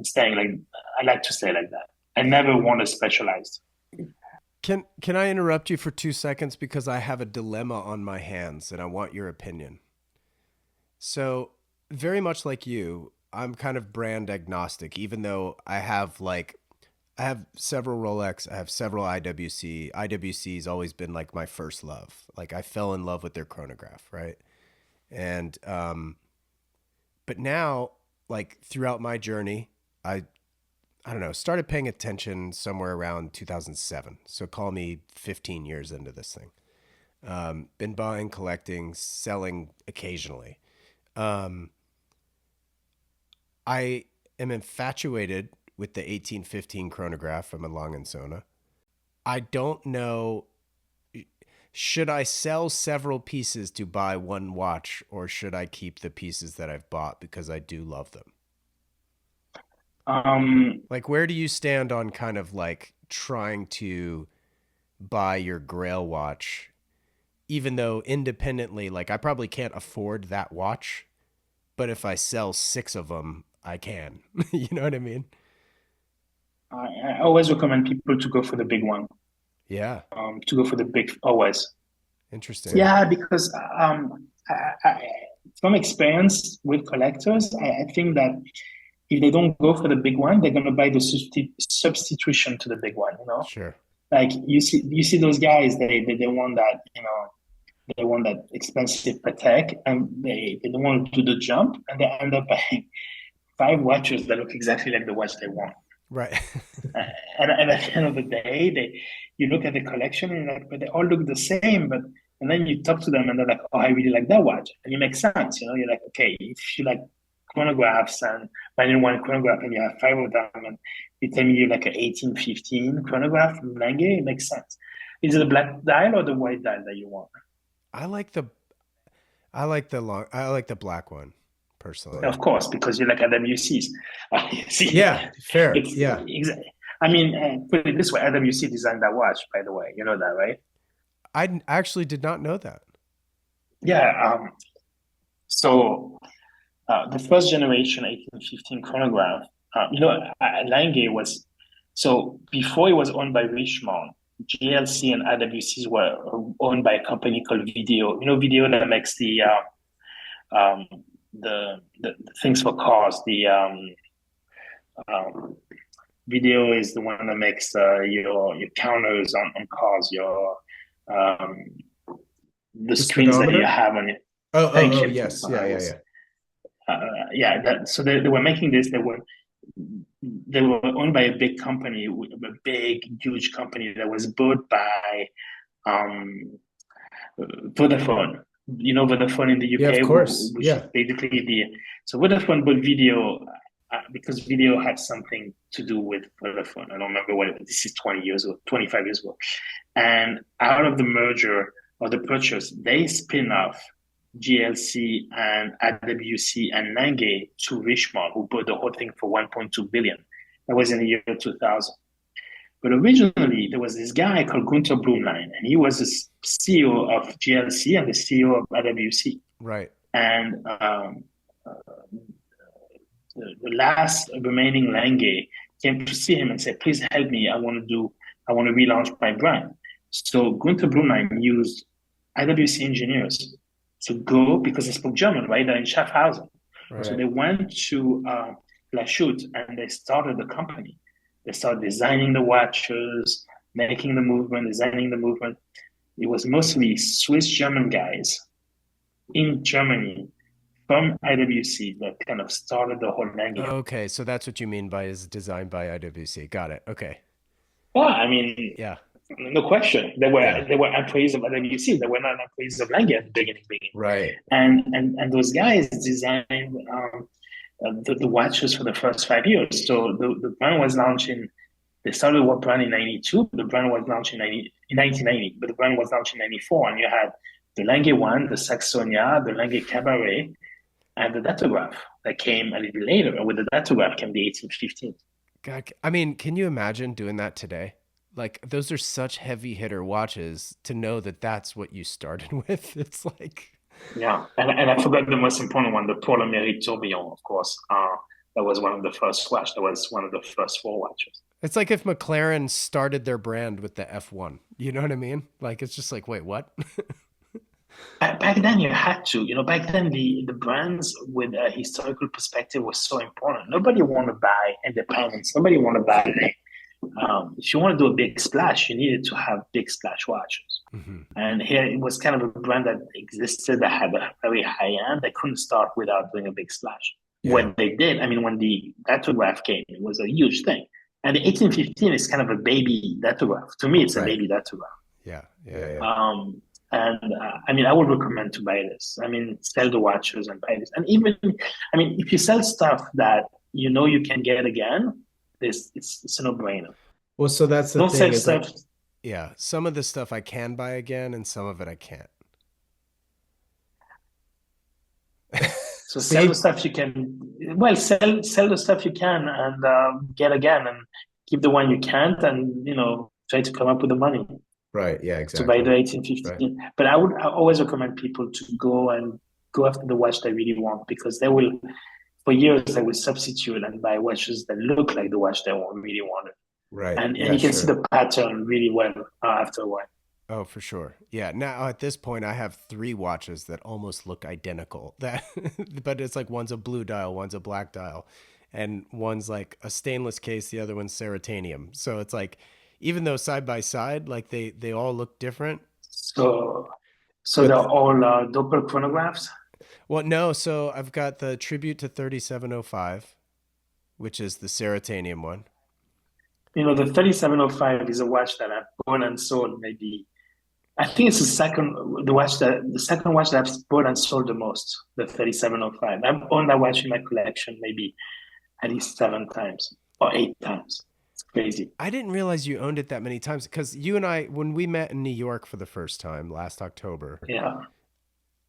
like to stay like that. I never want to specialize. Can I interrupt you for 2 seconds because I have a dilemma on my hands and I want your opinion. So, very much like you, I'm kind of brand agnostic, even though I have several Rolex, I have several IWC. IWC's always been like my first love. Like I fell in love with their chronograph, right? And but now, like throughout my journey, I don't know, started paying attention somewhere around 2007. So call me 15 years into this thing. Been buying, collecting, selling occasionally. Um, I am infatuated with the 1815 chronograph from a Long& Sona. I don't know, should I sell several pieces to buy one watch or should I keep the pieces that I've bought because I do love them? Um, Like, where do you stand on kind of like trying to buy your grail watch, even though independently, like, I probably can't afford that watch, but if I sell six of them, I can. You know what I mean? I always recommend people to go for the big one. Yeah. To go for the big always. Interesting. Yeah, because from experience with collectors, I think that if they don't go for the big one, they're gonna buy the substitution to the big one. Sure. Like you see those guys, they want that, They want that expensive Patek, and they don't want to do the jump, and they end up buying five watches that look exactly like the watch they want. Right. Uh, and at the end of the day, you look at the collection and you're like, but they all look the same. But and then you talk to them and they're like, oh, I really like that watch, and it makes sense. You're like, okay, if you like chronographs and manual one chronograph, and you have five of them, and you tell me you like an 1815 chronograph from Lange, it makes sense. Is it the black dial or the white dial that you want? I like the I like the black one personally. Of course, because you like AWCs. You see, Yeah, fair. it's Yeah. exactly. I mean, put it this way: AWC designed that watch, by the way. You know that, right? Actually did not know that. Yeah. So the first generation 1815 chronograph, Lange was so before it was owned by Richemont. GLC and AWCs were owned by a company called Video. You know, Video that makes um, the things for cars. The um, Video is the one that makes your counters on cars, your um, the The screens that you speedometer? have on it. Oh, Thank you. yes. Yeah, yeah, Yes. yeah. Yeah. So they were making this. They were owned by a big company, a big, huge company that was bought by um, Vodafone. You know Vodafone in the Yeah, of UK, course. which is Yeah. basically the so Vodafone bought Video because Video had something to do with Vodafone. I don't remember what it was. This is 20 years ago, 25 years ago. And out of the merger or the purchase, they spin off GLC and AWC and Nange to Richemont, who bought the whole thing for 1.2 billion. That was in the year 2000. But originally, there was this guy called Gunter Blumlein, and he was the CEO of GLC and the CEO of AWC. Right. And the last remaining Lange came to see him and said, "Please help me. I want to relaunch my brand." So Gunter Blumlein used IWC engineers to go because they spoke German, right? They're in Schaffhausen. So Right. they went to La Chute and they started the company. They started designing the watches, making the movement, designing the movement. It was mostly Swiss German guys in Germany from IWC that kind of started the whole Lange. Okay, so that's what you mean by is designed by IWC. Got it. Okay. Yeah, I mean, Yeah. no question. They were Yeah. they were employees of IWC. They were not employees of Lange at the beginning. Right. And those guys designed the watches for the first 5 years. So the brand was launched in. They started what brand in '92. The brand was launched in 1990, but the brand was launched in '94. And you had the Lange One, the Saxonia, the Lange Cabaret, and the Datograph that came a little later. And with the Datograph came the 1815. God, I mean, can you imagine doing that today? Like those are such heavy hitter watches to know that that's what you started with. It's like Yeah, and I forgot the most important one, the Paul Emerick Tourbillon, of course. That was one of the first watch. That was one of the first four watches. it's like if McLaren started their brand with the F1. You know what I mean? Like it's just like, wait, what? Back then, you had to. Back then the brands with a historical perspective was so important. Nobody want to buy independence. Nobody want to buy. If you want to do a big splash, you needed to have big splash watches. Hmm. And here it was kind of a brand that existed that had a very high end. They couldn't start without doing a big splash. Yeah. When they did, I mean, when the datograph came, it was a huge thing. And the 1815 is kind of a baby datograph. To me, it's a Right. baby datograph. Yeah. Yeah. Yeah. And I mean, I would recommend to buy this. I mean, sell the watches and buy this. And even, I mean, if you sell stuff that you can get again, it's a no-brainer. Well, so that's the Don't thing sell is like, stuff. yeah, some of the stuff I can buy again and some of it I can't. So sell the See? stuff you can. Well, sell the stuff you can and get again, and keep the one you can't, and try to come up with the money Right. Yeah, to buy exactly. the Right. 1815. But I always recommend people to go after the watch they really want because they will, for years, they will substitute and buy watches that look like the watch they really wanted. Right. And Yeah, you can see sure. the pattern really well after a while. Oh, for sure. Yeah. Now at this point, I have three watches that almost look identical. That, but it's like one's a blue dial, one's a black dial, and one's like a stainless case. The other one's ceratanium. So it's like, even though side by side, like they all look different. So So But they're all Doppel chronographs. well, no. So I've got the tribute to 3705, which is the Seratanium one. The 3705 is a watch that I've bought and sold maybe. I think it's the second watch that I've bought and sold the most, the 3705. I've owned that watch in my collection maybe at least 7 times or 8 times. It's crazy. I didn't realize you owned it that many times because you and I, when we met in New York for the first time last October, Yeah.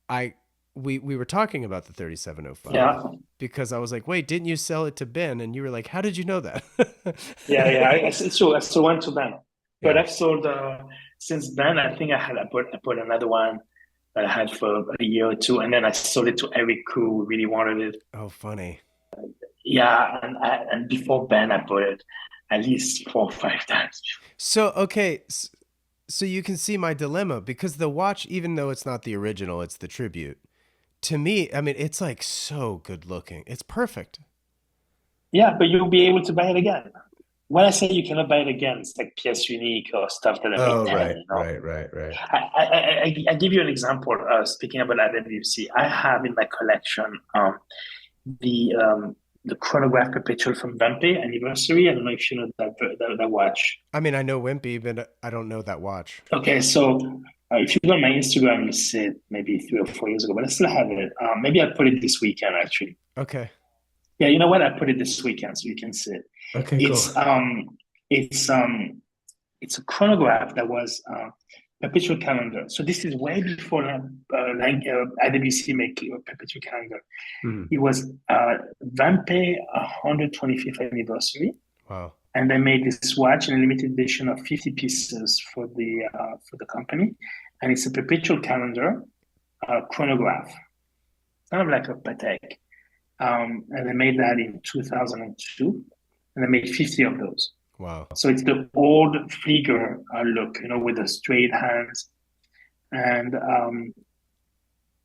I we were talking about the 3705 Yeah. because I was like, "Wait, didn't you sell it to Ben?" And you were like, "How did you know that?" Yeah. Yeah. I sold one to Ben, but Yeah. I've sold since Ben. I think I put another one that I had for a year or two, and then I sold it to Eric who really wanted it. Oh, funny. Yeah, and before Ben, I bought it at least 4 or 5 times. So, okay, so you can see my dilemma because the watch, even though it's not the original, it's the tribute. To me, I mean, it's like so good looking. It's perfect. Yeah, but you'll be able to buy it again. When I say you cannot buy it again, it's like pièce unique or stuff that I made Oh, 10, right, you know. right. I give you an example. Speaking about IWC, I have in my collection the um, the chronograph perpetual from Vampe anniversary. I don't know if you know that watch. I mean, I know Wimpy, but I don't know that watch. Okay, so if you go on my Instagram, you see it maybe 3 or 4 years ago, but I still have it. Maybe I put it this weekend actually. Okay. Yeah, you know what? I put it this weekend so you can see it. Okay, cool. It's um it's um it's a chronograph that was perpetual calendar. So this is way before IWC make a perpetual calendar. Hmm. It was Vampe 125th anniversary, Wow. and they made this watch in a limited edition of 50 pieces for the company, and it's a perpetual calendar chronograph, kind of like a Patek. And they made that in 2002, and they made 50 of those. Wow. So it's the old figure look, with the straight hands, and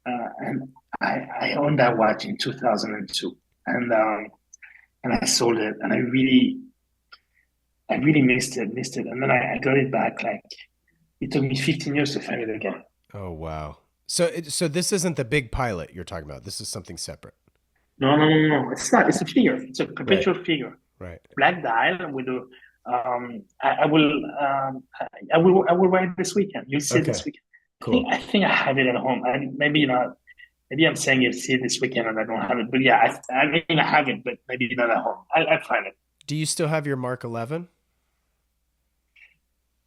and I owned that watch in 2002, and I sold it, and I really missed it, and then I got it back. Like it took me 15 years to find it again. Oh, wow. So this isn't the big pilot you're talking about. This is something separate. No, no, no, no, it's not. It's a figure. It's a Right. perpetual figure, Right. black dial with a. I will write this weekend. You'll see it Okay. this weekend. Cool. I think I have it at home. Maybe not. Maybe I'm saying you'll see it this weekend and I don't have it. But yeah, I mean I have it, but maybe not at home. I'll find it. Do you still have your Mark 11?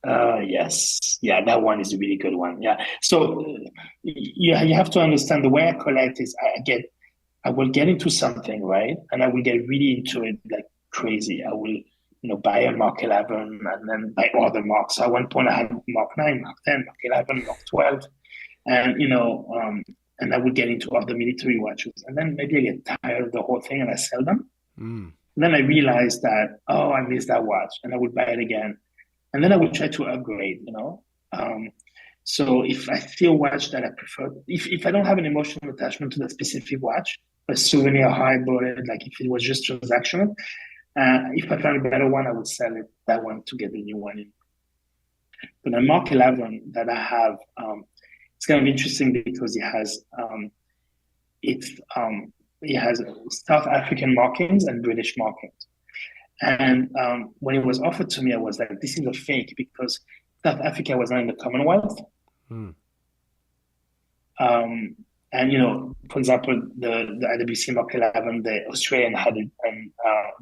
Yes, yeah, that one is a really good one. Yeah. So you have to understand the way I collect is I will get into something, right? And I will get really into it like crazy. I will, buy a Mark 11 and then buy other marks. So at one point I had Mark 9, Mark 10, Mark 11, Mark 12. And, and I would get into other military watches. And then maybe I get tired of the whole thing and I sell them. Mm. And then I realized that, oh, I missed that watch. And I would buy it again. And then I would try to upgrade. So if I still watch that I prefer, if I don't have an emotional attachment to that specific watch, a souvenir how I bought it, like if it was just transactional, if I found a better one, I would sell that one to get the new one in. But the Mark 11 that I have, it's kind of interesting because it it has South African markings and British markings. And when it was offered to me, I was like, this is a fake because South Africa was not in the Commonwealth. Mm. And for example, the IWC Mark 11, the Australian had it, and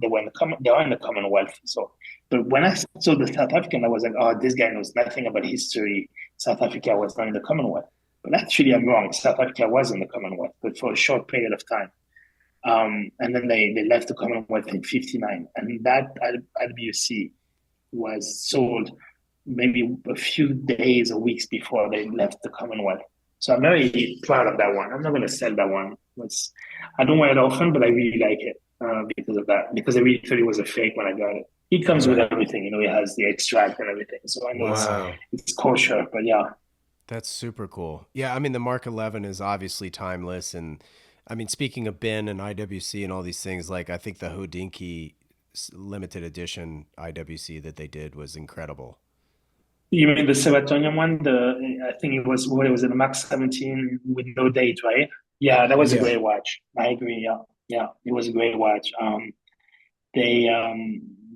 they are in the Commonwealth. So, but when I saw the South African, I was like, oh, this guy knows nothing about history. South Africa was not in the Commonwealth. But actually, I'm wrong. South Africa was in the Commonwealth, but for a short period of time. And then they left the Commonwealth in '59, and that IWC was sold maybe a few days or weeks before they left the Commonwealth. So I'm very proud of that one. I'm not going to sell that one. I don't wear it often, but I really like it because of that. Because I really thought it was a fake when I got it. It comes with Right. everything, it has the extract and everything. So I know Wow. it's kosher, but yeah. That's super cool. Yeah, I mean the Mark 11 is obviously timeless, and I mean speaking of Ben and IWC and all these things, like I think the Hodinkee limited edition IWC that they did was incredible. You mean the serotonin one? I think it was what it was in the Max 17 with no date, right? Yeah, that was a Yeah. great watch. I agree. Yeah, yeah, it was a great watch. They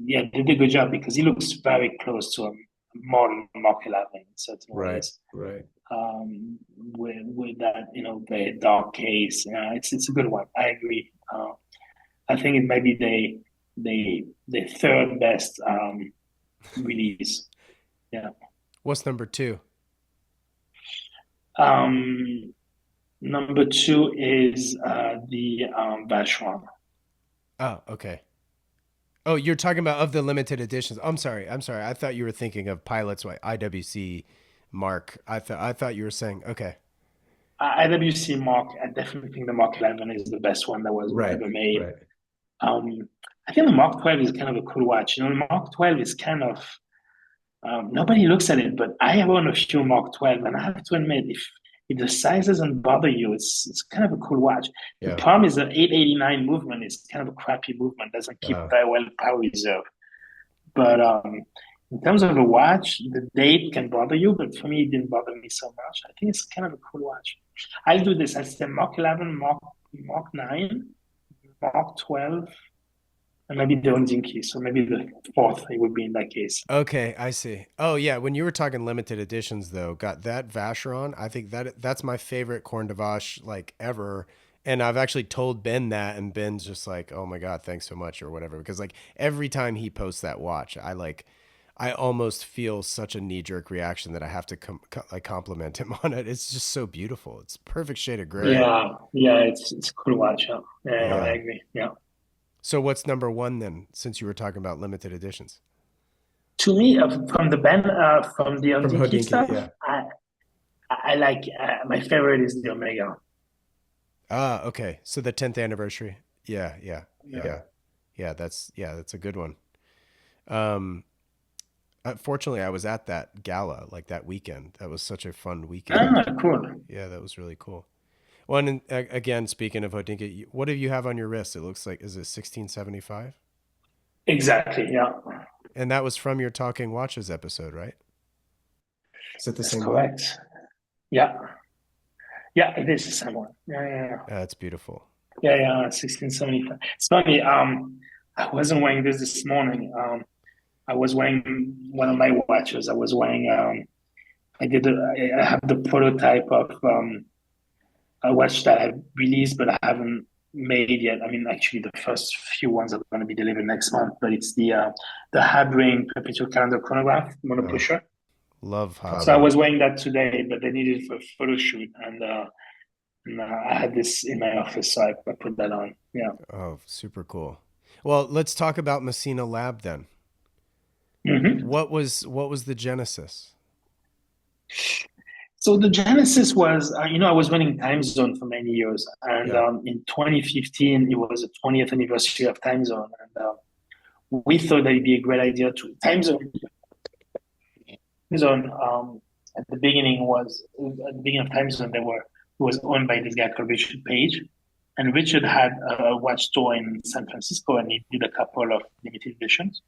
yeah, they did a good job because he looks very close to a modern Mark 11 in certain Right. ways. Right. With that, very dark case. It's a good one. I agree. I think it may be the third best release. Yeah. What's number two? Um, Number two is the Vacheron. Oh, okay. Oh, you're talking about of the limited editions. I'm sorry. I'm sorry. I thought you were thinking of Pilot's Way IWC Mark. I thought you were saying okay. IWC Mark, I definitely think the Mark 11 is the best one that was Right. ever made. Right. Um, I think the Mark 12 is kind of a cool watch. The Mark 12 is kind of nobody looks at it, but I own a few Mark 12, and I have to admit, if the size doesn't bother you, it's kind of a cool watch. The Yeah. problem is the 889 movement is kind of a crappy movement, doesn't keep Uh, very well power reserve. But in terms of a watch, the date can bother you, but for me, it didn't bother me so much. I think it's kind of a cool watch. I'll do this. I'll say Mark 11, Mark 9, Mark 12, and maybe the Ondinki. So maybe the fourth it would be in that case. okay, I see. Oh yeah, when you were talking limited editions though, got that Vacheron. I think that's my favorite Corn de Vache like ever. And I've actually told Ben that, and Ben's just like, "Oh my god, thanks so much," or whatever. Because like every time he posts that watch, I almost feel such a knee jerk reaction that I have to like compliment him on it. It's just so beautiful. It's perfect shade of gray. Yeah, yeah, it's a cool watch. Yeah, yeah, I Yeah. agree. Yeah. So what's number one then? Since you were talking about limited editions To me, from the band, from the from Ondinki Hodinkee, stuff, yeah. I like my favorite is the Omega. Ah, okay. So the 10th anniversary. Yeah, yeah, Yeah. yeah, yeah. That's a good one. Um, Fortunately, I was at that gala like that weekend. That was such a fun weekend. Ah, cool. Yeah, that was really cool. Well, and again, speaking of Hodinkee, what do you have on your wrist? It looks like is it 1675? Exactly. Yeah, And that was from your Talking Watches episode, right? Is it the that's same one? correct. Yeah, yeah, it is the same one. Yeah, yeah, yeah. That's beautiful. Yeah, yeah, 1675. It's funny. I wasn't wearing this morning. I was wearing one of my watches. I was wearing. I have the prototype of a watch that I released, but I haven't made yet. I mean, actually, the first few ones are going to be delivered next month. But it's the Habring perpetual calendar chronograph mono Oh, pusher. love So I Habring. was wearing that today, but they needed it for a photo shoot, and I had this in my office, so I put that on. Yeah. Oh, super cool. Well, let's talk about Massena Lab then. Hmm. What was the genesis? So the genesis was, I was running Time Zone for many years, and Yeah. in 2015 it was the 20th anniversary of Time Zone, and we thought that it'd be a great idea to Time Zone. Time Zone at the beginning was at the beginning of Time Zone, it was owned by this guy called Richard Page, and Richard had a watch store in San Francisco, and he did a couple of limited editions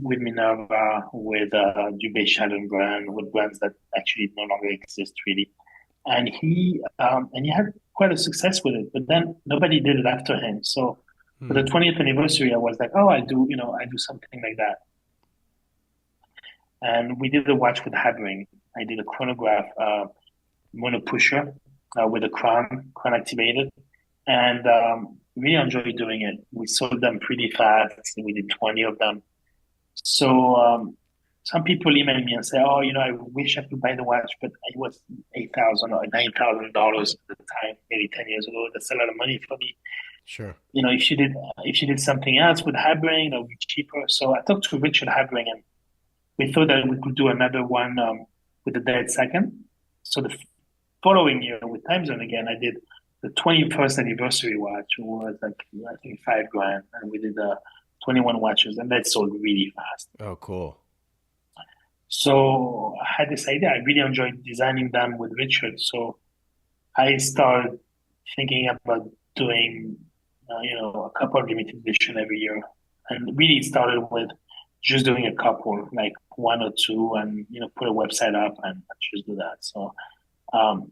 with Minerva, with Dubé Shannon brand, with brands that actually no longer exist really. And he had quite a success with it, but then nobody did it after him. So for the Hmm. 20th anniversary, I was like, oh, I do something like that. And we did a watch with Habring. I did a chronograph mono pusher with a crown activated, and really enjoyed doing it. We sold them pretty fast. We did 20 of them. So some people email me and say, "Oh, I wish I could buy the watch, but it was $8,000 or $9,000 at the time, maybe 10 years ago. That's a lot of money for me. Sure. If you did something else with Habring, that would be cheaper." So I talked to Richard Habring, and we thought that we could do another one with the dead second. So the following year with Time Zone again, I did the 21st anniversary watch. It was like I think $5,000, and we did 21 watches, and that sold really fast. Oh, cool. So I had this idea. I really enjoyed designing them with Richard. So I started thinking about doing, a couple of limited edition every year. And really it started with just doing a couple, like one or two, and put a website up and just do that. So um,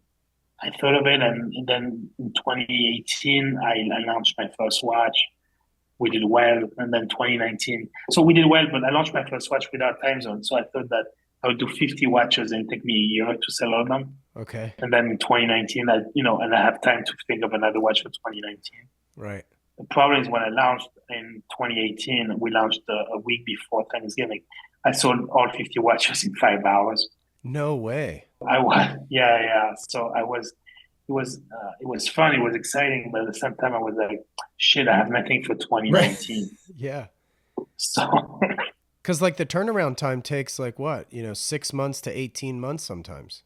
I thought of it, and then in 2018, I launched my first watch. We did well, and then 2019. So we did well, but I launched my first watch without time zone. So I thought that I would do 50 watches and take me a year to sell all of them. Okay. And then in 2019, and I have time to think of another watch for 2019. Right. The problem is when I launched in 2018, we launched a week before Thanksgiving. I sold all 50 watches in 5 hours. No way. I was, yeah, yeah. So it was fun. It was exciting, but at the same time, I was like, shit, I have nothing for Right. 2019. Yeah. So Because like the turnaround time takes like what, 6 months to 18 months sometimes.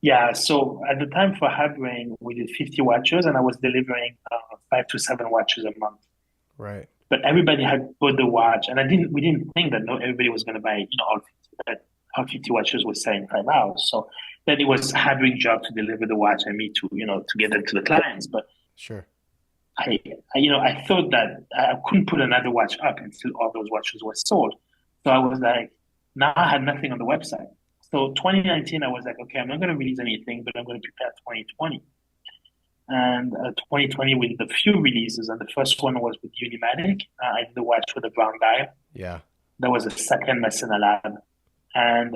yeah. So at the time for Habring, we did 50 watches, and I was delivering 5 to 7 watches a month. Right. But everybody had bought the watch, and we didn't think that no everybody was going to buy all 50, that all 50 watches was selling in 5 hours. So then it was Habring's job to deliver the watch and me to get them to the clients. But Sure. I thought that I couldn't put another watch up until all those watches were sold. So I was like, now I had nothing on the website. So 2019, I was like, okay, I'm not going to release anything, but I'm going to prepare 2020. And 2020, we did a few releases, and the first one was with Unimatic. I did the watch with a brown dial. Yeah. That was a second Massena lab, and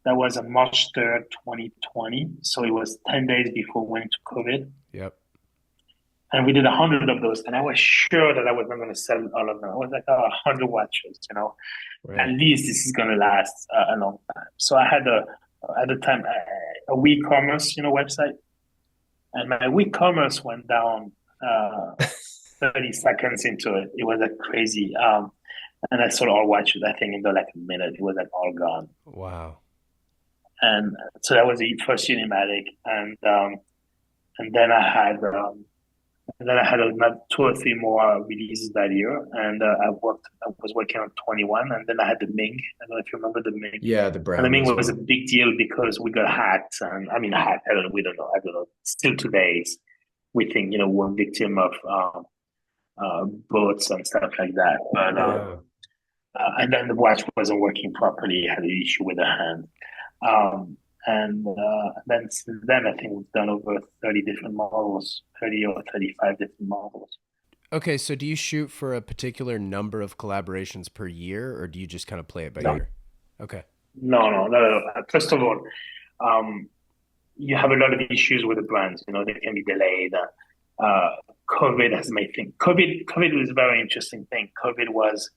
that was on March 3rd, 2020. So it was 10 days before we went to COVID. Yep. And we did 100 of those, and I was sure that I was not going to sell all of them. I was like, oh, 100 watches, at Right. least this is going to last a long time. So I had at the time, a WeCommerce, website, and my WeCommerce went down 30 seconds into it. It was like crazy. And I sold all watches, I think, in like a minute. It was like all gone. Wow. And so that was the first Unimatic. And then I had another 2 or 3 more releases that year, and I was working on 21, and then I had the Ming. I don't know if you remember the Ming. Yeah, the And the brown Ming as was a well. big deal because we got hacked, and I mean hacked. I don't know. We don't know. I don't know. Still today, we think we're victim of bots and stuff like that. But Yeah. and then the watch wasn't working properly. It had an issue with the hand. And then since then, I think we've done over 30 different models, 30 or 35 different models. Okay, so do you shoot for a particular number of collaborations per year, or do you just kind of play it by No, ear? Okay. no, no, no, no. First of all, um, you have a lot of issues with the brands. They can be delayed. Uh, COVID has made things. COVID was a very interesting thing. COVID was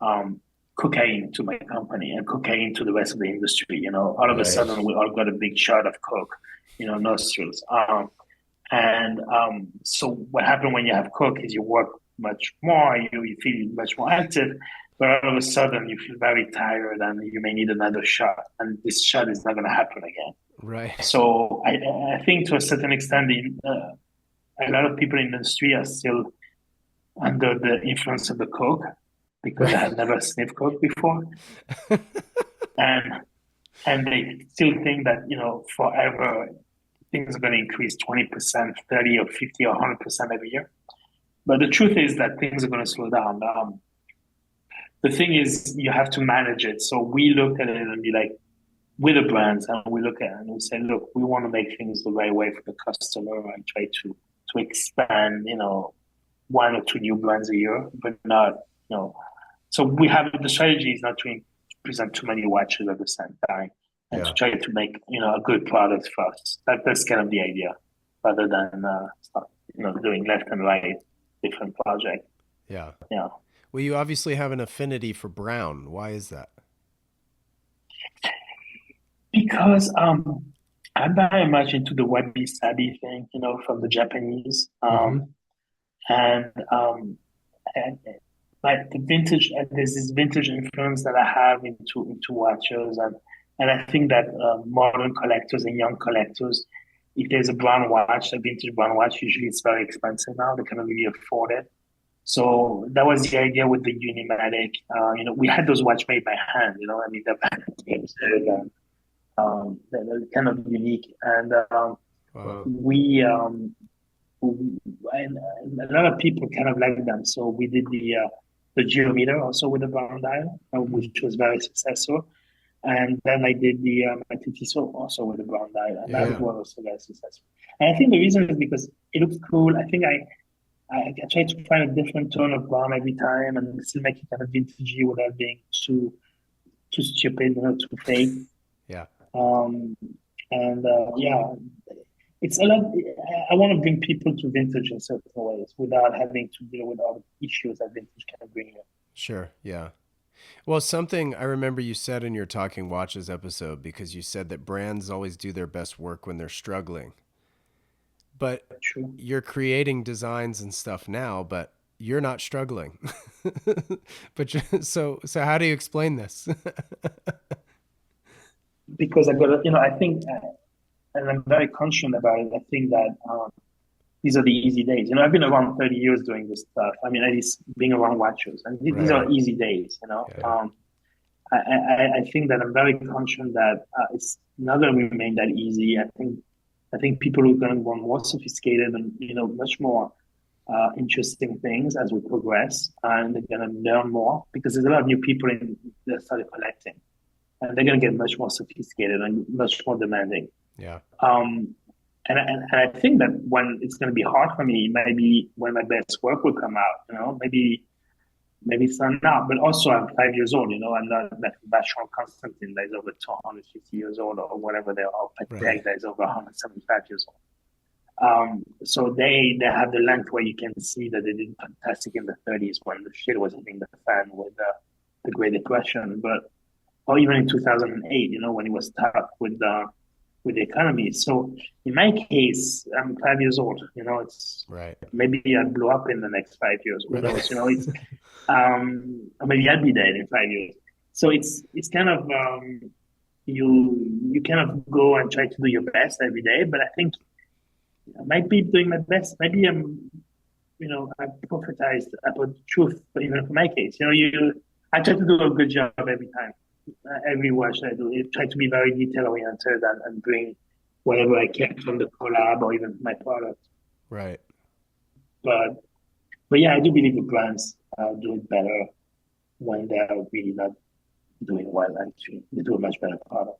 um, cocaine to my company and cocaine to the rest of the industry. All of a Right. sudden we all got a big shot of coke, nostrils. And so what happened when you have coke is you work much more, you feel much more active, but all of a sudden you feel very tired and you may need another shot, and this shot is not going to happen again. Right. So I think to a certain extent, a lot of people in the industry are still under the influence of the coke because I Right. had never sniffed coke before, and they still think that forever things are going to increase 20%, 30 or 50 or 100% every year. But the truth is that things are going to slow down. The thing is, you have to manage it. So we look at it and be like, with the brands, and we look at it and we say, look, we want to make things the right way for the customer and try to expand, 1 or 2 new brands a year, but not, you know. So we have the strategy is not to present too many watches at the same time, and to Yeah. try to make a good product first. That's kind of the idea, rather than start, doing left and right different project. Yeah. Yeah, Well, you obviously have an affinity for brown. Why is that? because I'm very much into the wabi sabi thing, from the Japanese, Mm-hmm. and and like the vintage. There's this vintage influence that I have into watches, and I think that modern collectors and young collectors, if there's a brown watch, a vintage brown watch, usually it's very expensive now. They cannot really afford it. So that was the idea with the Unimatic. We had those watch made by hand. I mean, they're kind of unique, and Wow. we and a lot of people kind of like them. So we did the geometer also with the brown dial, which Mm. was very successful. And then I did the Matitiso also with the brown dial, and Yeah, that yeah. was also very successful. And I think the reason is because it looks cool. I think I try to find a different tone of brown every time and still make it kind of vintagey without being too stupid, too fake. Yeah, Um, and yeah, it's a lot. I want to bring people to vintage in certain ways without having to deal with all the issues that vintage can bring you. sure. Yeah. Well, something I remember you said in your Talking Watches episode, because you said that brands always do their best work when they're struggling. But True. you're creating designs and stuff now, but you're not struggling. But so how do you explain this? Because I got to, I think, and I'm very conscious about it. I think that these are the easy days. I've been around 30 years doing this stuff. I mean, at least being around watches, and these Right. are easy days. Yeah. I think that I'm very conscious that it's not going to remain that easy. I think people are going to want more sophisticated and much more interesting things as we progress, and they're going to learn more because there's a lot of new people that started collecting, and they're going to get much more sophisticated and much more demanding. Yeah. Um, and I think that when it's going to be hard for me, maybe when my best work will come out, maybe it's not now, but also I'm 5 years old, I'm not like Vacheron Constantin that is over 250 years old or whatever they are, or Right. Patek that is over 175 years old. So they have the length where you can see that they did fantastic in the 30s when the shit was hitting the fan with the Great Depression, but or even in 2008, when it was tough with the economy. So in my case, I'm 5 years old. It's Right. maybe I'll blow up in the next 5 years. Who Right. knows? It's or maybe I'll be dead in 5 years. So it's kind of you kind of go and try to do your best every day. But I think I might be doing my best. Maybe I prophetized about the truth, but even for my case, I try to do a good job every time. Every watch I do, I try to be very detail oriented and bring whatever I can from the collab or even my product. Right. But but yeah, I do believe the brands do it better when they're really not doing well. Actually, they do a much better product.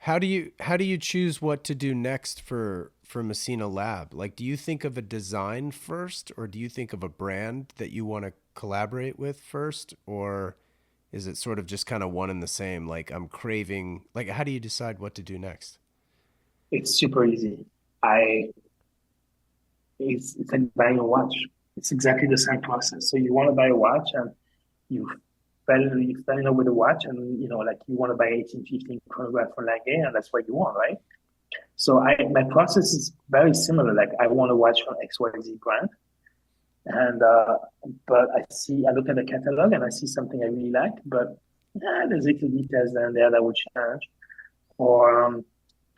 How do you choose what to do next for Messina Lab? Like, do you think of a design first, or do you think of a brand that you want to collaborate with first, or is it sort of just kind of one and the same? Like, I'm craving. Like, how do you decide what to do next? It's super easy. I it's like buying a watch. It's exactly the same process. So you want to buy a watch and you you fell in love with a watch and like you want to buy 1815 chronograph from Lange and that's what you want, right? So my process is very similar. Like I want to watch from XYZ brand, and but I look at the catalog and I see something I really like, but there's little details there and there that would change. Or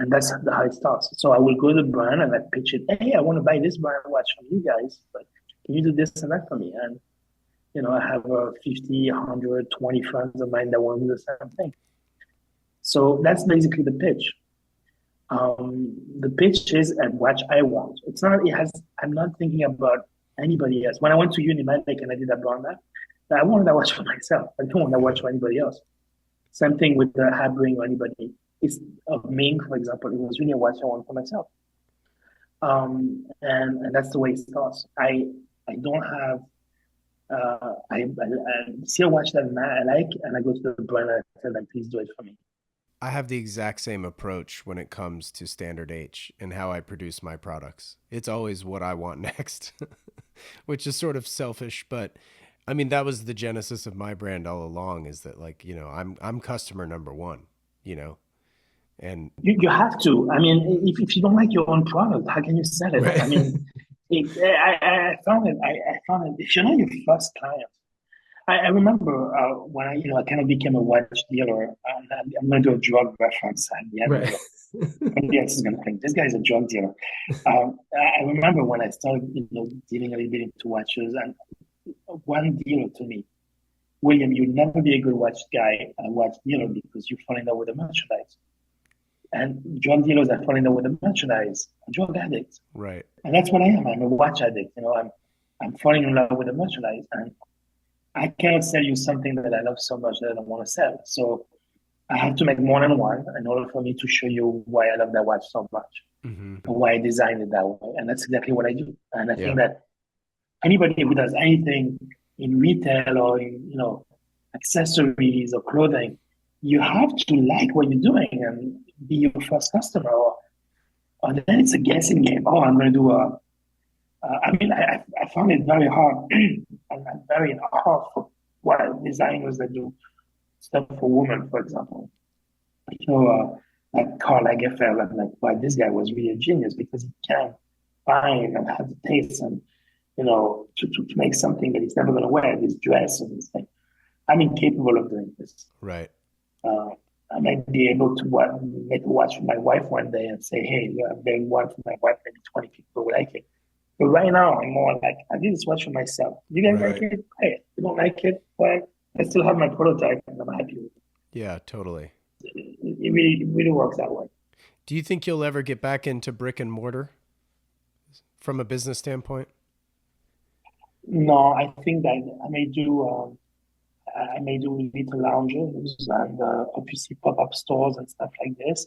and that's how it starts. So I will go to the brand and I pitch it. Hey, I want to buy this brand watch from you guys, but can you do this and that for me? And I have 50, 100, 20 friends of mine that want to do the same thing. So that's basically the pitch. The pitch is at what I want. It's not. It has. I'm not thinking about anybody else. When I went to Unimatic and I did that brand map, I wanted that watch for myself. I don't want that watch Yeah. for anybody else. Same thing with the Habring or anybody. It's of Ming, for example. It was really a watch I want for myself. And that's the way it starts. I don't have. I see a watch that I like, and I go to the brand and I tell them, please do it for me. I have the exact same approach when it comes to Standard H and how I produce my products. It's always what I want next, which is sort of selfish, but I mean that was the genesis of my brand all along is that like, I'm customer number 1, you know. And You have to. I mean, if you don't like your own product, how can you sell it? I right. mean, I found it. I found it. If you're not your first client, I remember when I kind of became a watch dealer. I'm going to do a drug reference at the end Right. here. Somebody else is going to think this guy's a drug dealer. I remember when I started, dealing a little bit into watches, and one dealer to me, William, you'll never be a good watch guy, a watch dealer, because you fall in love with the merchandise. And drug dealers that fall in love with the merchandise are drug addicts. Right. And that's what I am. I'm a watch addict. I'm falling in love with the merchandise. And I cannot sell you something that I love so much that I don't want to sell. So I have to make more than one in order for me to show you why I love that watch so much Hmm. and why I designed it that way. And that's exactly what I do. And I Yeah. think that anybody who does anything in retail or in, accessories or clothing, you have to like what you're doing and be your first customer. Or then it's a guessing game. Oh, I'm going to do a. I mean, I found it very hard and very hard for what designers that do stuff for women, for example. Like Karl Lagerfeld, I'm like, wow, this guy was really a genius because he can find and have the taste and, to make something that he's never going to wear, this dress and this thing. I'm incapable of doing this. Right. Uh, I might be able to make a watch for my wife one day and say, hey, yeah, I'm doing one for my wife, maybe 20 people will like it. But right now, I'm more like, I did this watch for myself. You guys like Right. it? Hey, if you don't like it, well, I still have my prototype and I'm happy with it. Yeah, totally. It really works that way. Do you think you'll ever get back into brick and mortar from a business standpoint? No, I think that I may do little lounges and obviously pop-up stores and stuff like this.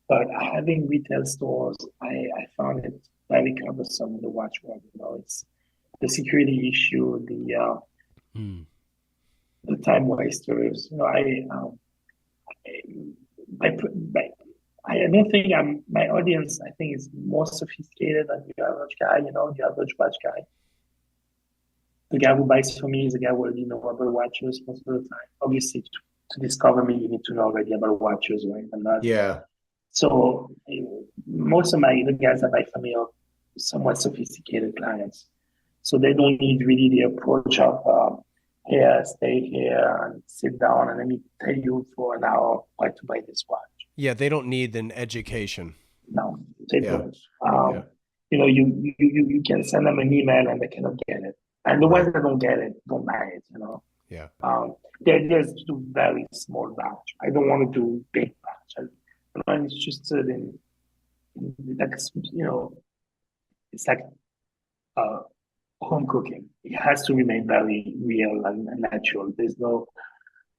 But having retail stores, I found it very cumbersome in the watch world. It's the security issue, Mm. the time wasters. I, I, I don't think my audience, I think, is more sophisticated than the average guy. The average watch guy. The guy who buys for me is a guy who already know about watches most of the time. Obviously, to discover me, you need to know already about watches, right? And not Yeah. so most of the guys that buy from me are somewhat sophisticated clients. So they don't need really the approach of here, stay here and sit down and let me tell you for an hour why to buy this watch. Yeah, they don't need an education. No, they Yeah. don't. Yeah. You can send them an email and they cannot get it. And the ones Right. that don't get it, don't buy it. Yeah. There's do very small batch. I don't want to do big batch. I'm interested in like, it's like uh, home cooking. It has to remain very real and natural.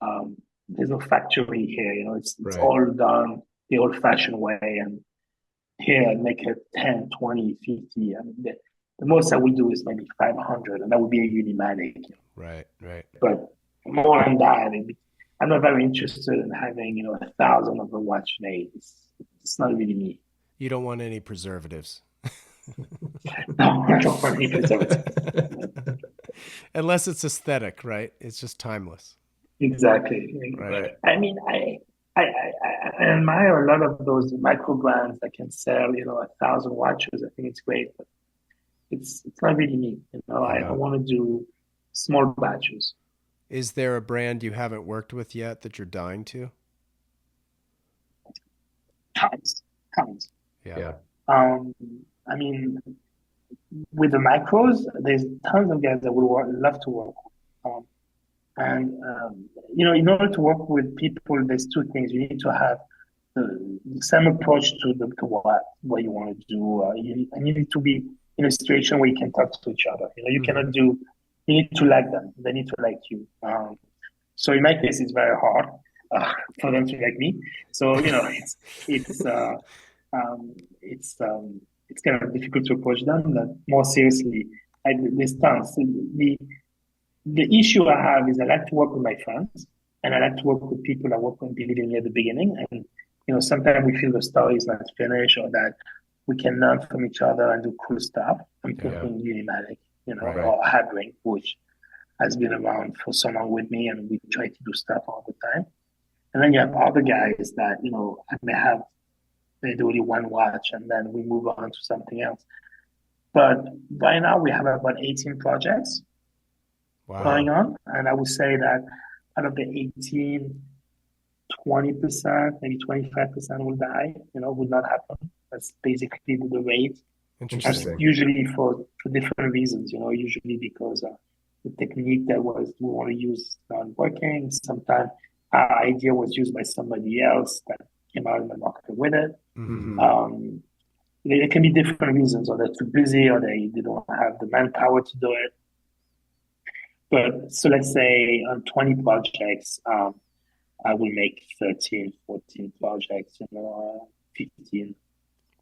Um, there's no factory here. It's Right. all done the old-fashioned way. And here, I make it 10, 20, 50. I mean, the most that we do is maybe 500, and that would be a unimatic. Right. Right. But more than that, I'm not very interested in having, 1,000 of a watch made. It's not really me. You don't want any preservatives. No, I don't want any preservatives. Unless it's aesthetic, right? It's just timeless. Exactly. Right. I mean, I admire a lot of those micro brands that can sell, 1,000 watches. I think it's great, but it's not really me. I Yeah. want to do small batches. Is there a brand you haven't worked with yet that you're dying to? Tons, tons. Yeah. Yeah. Um, I mean, with the macros, there's tons of guys that love to work. Um, and in order to work with people, there's two things. You need to have the same approach to what you want to do. And you need to be in a situation where you can talk to each other. You Hmm. cannot do. You need to like them. They need to like you. So in my case, it's very hard for them to like me. So it's uh, um, it's um, it's kind of difficult to approach them. But more seriously, this stance. The issue I have is I like to work with my friends and I like to work with people I work with believe in me at the beginning. And sometimes we feel the story is not finished or that we can learn from each other and do cool stuff. I'm Yeah. thinking Unimatic, Right. or Habring, which has been around for so long with me and we try to do stuff all the time. And then you have other guys that, I may have they do only one watch and then we move on to something else. But right now we have about 18 projects going Wow. on. And I would say that out of the 18, 20%, maybe 25% will die, would not happen. That's basically the rate. That's Interesting. Interesting. usually for different reasons, usually because the technique that we want to use is not working. Sometimes our idea was used by somebody else that came out in the market with it. Hmm. Hmm. Um, there can be different reasons, or they're too busy, or they don't have the manpower to do it. But so let's say on 20 projects, I will make 13, 14 projects, 15.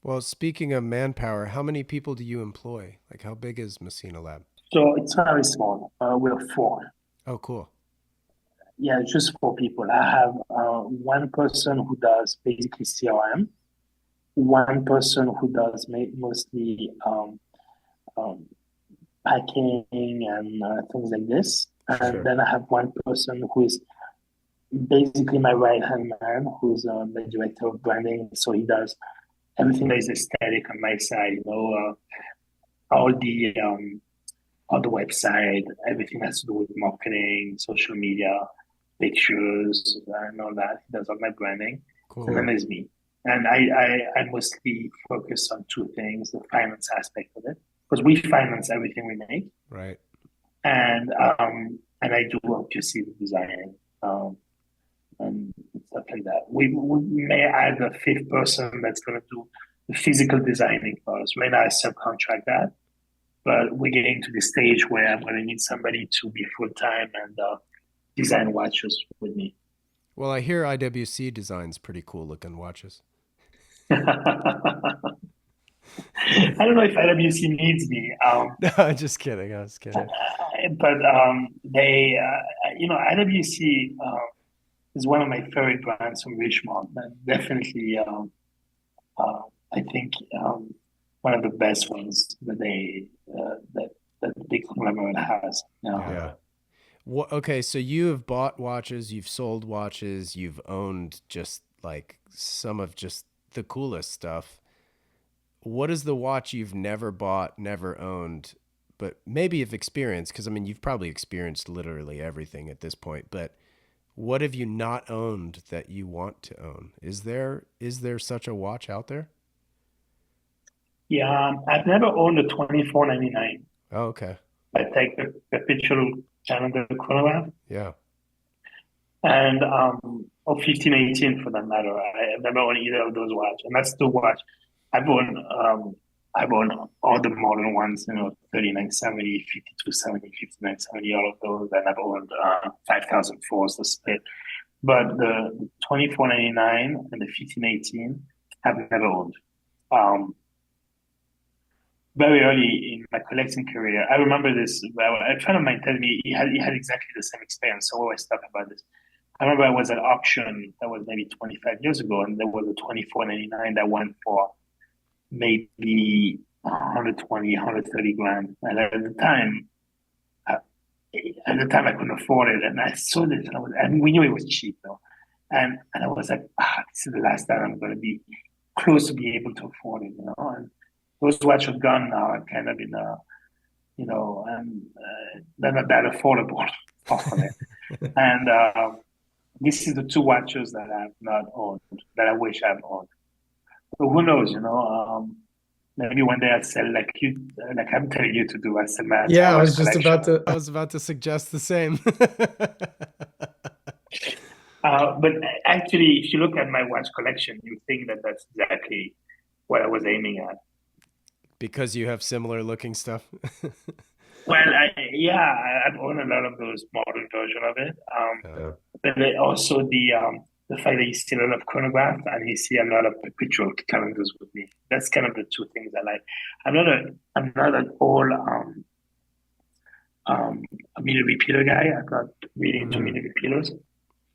Well, speaking of manpower, how many people do you employ? Like, how big is Messina Lab? So it's very small. We're four. Oh, cool. Yeah, just four people. I have one person who does basically CRM, one person who does mostly um, packing and things like this. And Sure. then I have one person who is basically my right hand man, who's the director of branding. So he does everything that is aesthetic on my side, all all the website, everything has to do with marketing, social media, pictures, and all that. He does all my branding. And then Cool. there's me. And I mostly focus on two things, the finance aspect of it, because we finance everything we make. Right. And I do obviously the design and stuff like that. We may add a fifth person that's going to do the physical designing for us. Right now, I subcontract that, but we're getting to the stage where I'm going to need somebody to be full time and design watches with me. Well, I hear IWC designs pretty cool looking watches. I don't know if IWC needs me, No, just kidding. I was kidding. but IWC is one of my favorite brands from Richmond. And definitely, uh, I think one of the best ones that the big conglomerate has. Yeah. Okay, so you have bought watches, you've sold watches, you've owned just like some of just the coolest stuff. What is the watch you've never bought, never owned, but maybe have experienced? Because I mean, you've probably experienced literally everything at this point. But what have you not owned that you want to own? Is there such a watch out there? Yeah, I've never owned a 2499. Oh, okay. I take the perpetual calendar chronograph Yeah. and or 1518 for that matter. I've never owned either of those watches, and that's the watch I've owned. I've owned all the modern ones, 3970, 5270, 5970, all of those, and I've owned 5004s, the split. But the 2499 and the 1518, I've never owned. Um, very early in my collecting career, I remember this. A friend of mine told me he had exactly the same experience. So I always talk about this. I remember I was at auction that was maybe 25 years ago, and there was a 2499 that went for maybe 120, 130 grand. And uh, at the time I couldn't afford it, and I saw this, and we knew it was cheap though. And I was like, this is the last time I'm going to be close to being able to afford it. And those watches are gone now, and kind of in a, they're not that affordable, far from it. And this is the two watches that I've not owned that I wish I've owned. But who knows, maybe one day I'll sell like I'm telling you to do. I sell my Yeah, entire I watch was just collection. about to I was about to suggest the same. But actually, if you look at my watch collection, you think that that's exactly what I was aiming at. Because you have similar looking stuff. Well, yeah, I've owned a lot of those modern version of it. Yeah. But also the fact that you see a lot of chronograph and you see a lot of perpetual calendars with me. That's kind of the two things I like. I'm not an all a meter repeater guy. I'm not really into Hmm. meter repeaters.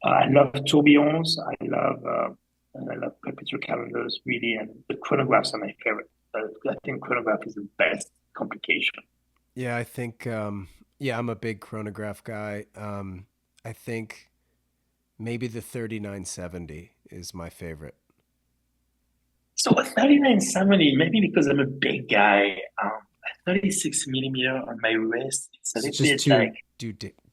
I love tourbillons. I love perpetual calendars really, and the chronographs are my favorite. I think chronograph is the best complication. Yeah, I think yeah, I'm a big chronograph guy. I think maybe the 3970 is my favorite. So a 3970, maybe because I'm a big guy, a 36 millimeter on my wrist, it's a Is it little just bit like,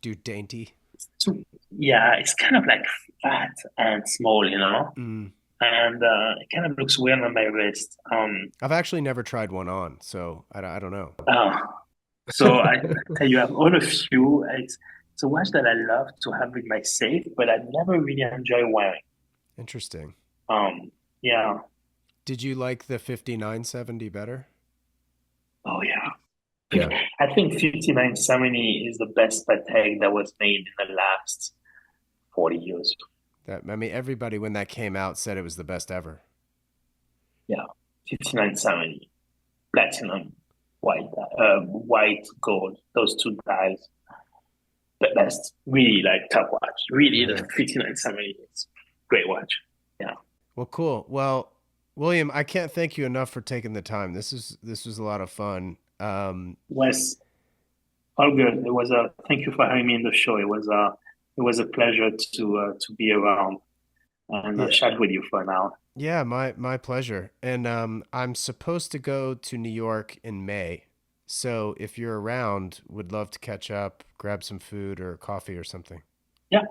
too dainty? too, yeah, it's kind of like fat and small, Mm. and it kind of looks weird on my wrist. I've actually never tried one on, so I don't know. Uh, so I tell you, I've owned a few. It's a watch that I love to have in my safe, but I never really enjoy wearing. Interesting. Um, yeah. Did you like the 5970 better? Oh yeah. Yeah. I think 5970 is the best Patek that was made in the last 40 years. I mean, everybody when that came out said it was the best ever. Yeah, 5970, platinum, white gold. Those two dies. But that's really like top watch. Really, the Yeah. 5970 is great watch. Yeah. Well, cool. Well, William, I can't thank you enough for taking the time. This was a lot of fun. Wes, all good. Thank you for having me in the show. It was a pleasure to be around and Yeah. chat with you for now. Yeah, my pleasure. And I'm supposed to go to New York in May. So if you're around, would love to catch up, grab some food or coffee or something. Yeah.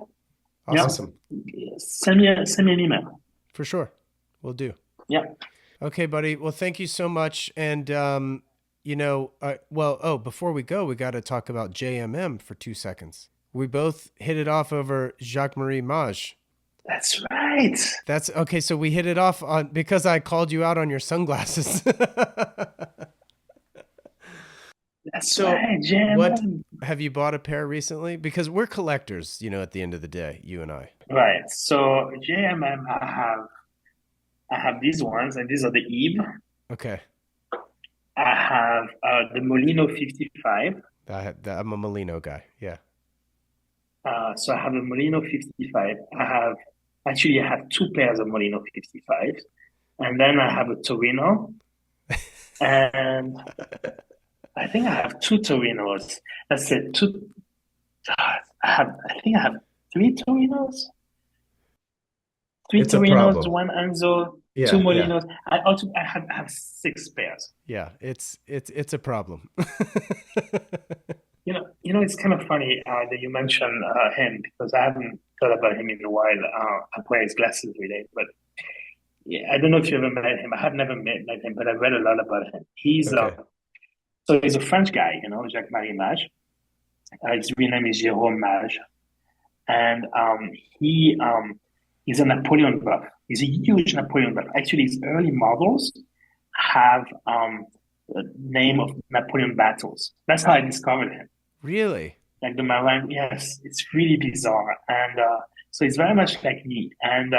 Yeah. Awesome. Send me an email. For sure. We'll do. Yeah. Okay, buddy. Well, thank you so much. And before we go, we got to talk about JMM for 2 seconds. We both hit it off over Jacques-Marie Mage. That's right. That's okay. So we hit it off on because I called you out on your sunglasses. That's So right, what JMM. have you bought a pair recently? Because we're collectors, at the end of the day, you and I. Right. So JMM, I have these ones, and these are the Eve. Okay. I have the Molino 55. I'm a Molino guy. Yeah. So I have a Molino 55. I have two pairs of Molino 55s, and then I have a Torino, and I think I have two Torinos. That's it. I have three Torinos. Three It's a Torinos, problem. one Anzo, two Yeah, yeah. Molinos. I have six pairs. Yeah, it's a problem. It's kind of funny that you mentioned him because I haven't thought about him in a while. I wear his glasses every day, but yeah, I don't know if you ever met him. I have never met him, but I've read a lot about him. Okay. So he's a French guy, Jacques-Marie Mage. His real name is Jérôme Mage, and he's a Napoleon buff. He's a huge Napoleon buff. Actually, his early models have the name of Napoleon battles. That's how I discovered him. Really? Like the Marin, yes, it's really bizarre, and so he's very much like me, and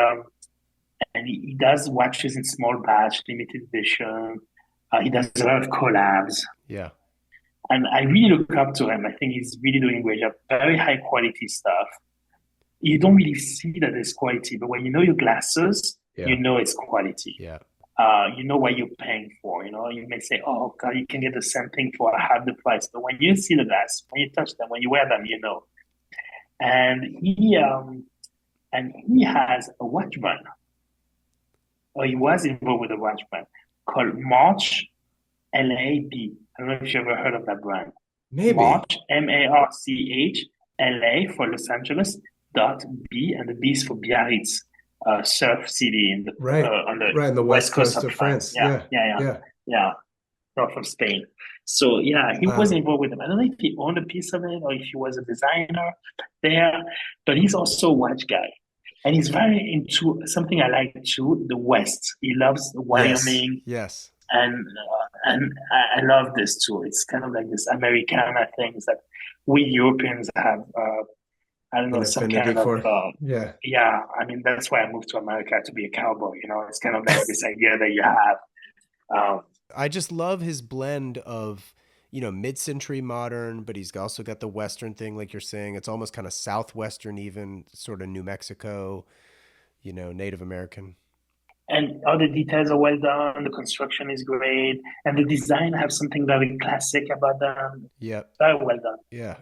he does watches in small batch, limited edition. He does a lot of collabs, Yeah. and I really look up to him. I think he's really doing a great job. Very high quality stuff. You don't really see that it's quality, but when you know your glasses, Yeah. you know it's quality. Yeah. You know what you're paying for. You may say, "Oh God, you can get the same thing for half the price." But when you see the glass, when you touch them, when you wear them, you know. And he has a watch brand, or he was involved with a watch brand called March LAB. I don't know if you ever heard of that brand. Maybe. March MARCH LA for Los Angeles .B, and the B is for Biarritz, surf city in the Right. on the Right in the west coast of France. Yeah, north of Spain. So yeah, he was involved with them. I don't know if he owned a piece of it or if he was a designer there, but he's also a watch guy. And he's very into something I like too, the West. He loves Wyoming. Yes. And I love this too. It's kind of like this Americana thing. It's like we Europeans have, I don't know, some kind of, yeah. I mean, that's why I moved to America, to be a cowboy. It's kind of like this idea that you have. I just love his blend of, mid-century modern, but he's also got the Western thing, like you're saying. It's almost kind of Southwestern, even sort of New Mexico, Native American. And all the details are well done. The construction is great, and the design have something very classic about them. Yeah, very well done. Yeah.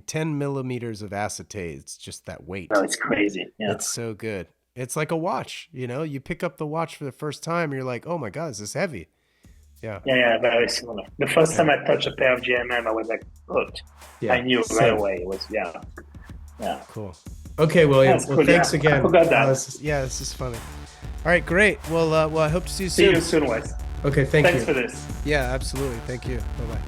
10 millimeters of acetate. It's just that weight. No, it's crazy. Yeah, it's so good. It's like a watch. You pick up the watch for the first time, you're like, oh my God, is this heavy? Yeah. Yeah, very similar. The first time I touched a pair of JMM, I was like hooked. Yeah, I knew right away. It was yeah. Cool. Okay, William. Cool. Thanks again. I forgot that. This is funny. All right, great. Well, I hope to see you soon. See you soon, Wes. Okay, thanks for this. Yeah, absolutely. Thank you. Bye-bye.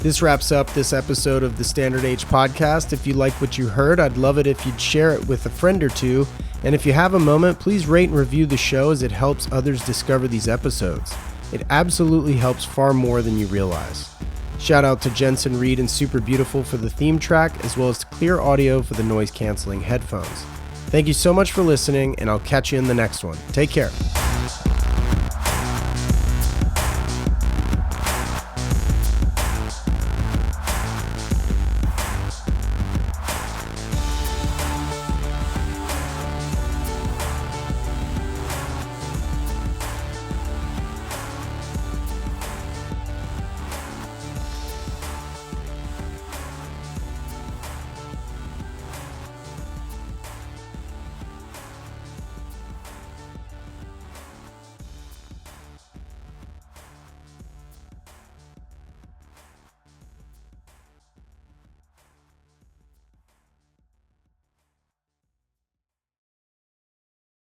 This wraps up this episode of the Standard Age podcast. If you like what you heard, I'd love it if you'd share it with a friend or two. And if you have a moment, please rate and review the show as it helps others discover these episodes. It absolutely helps far more than you realize. Shout out to Jensen Reed and Super Beautiful for the theme track, as well as to Clear Audio for the noise canceling headphones. Thank you so much for listening, and I'll catch you in the next one. Take care.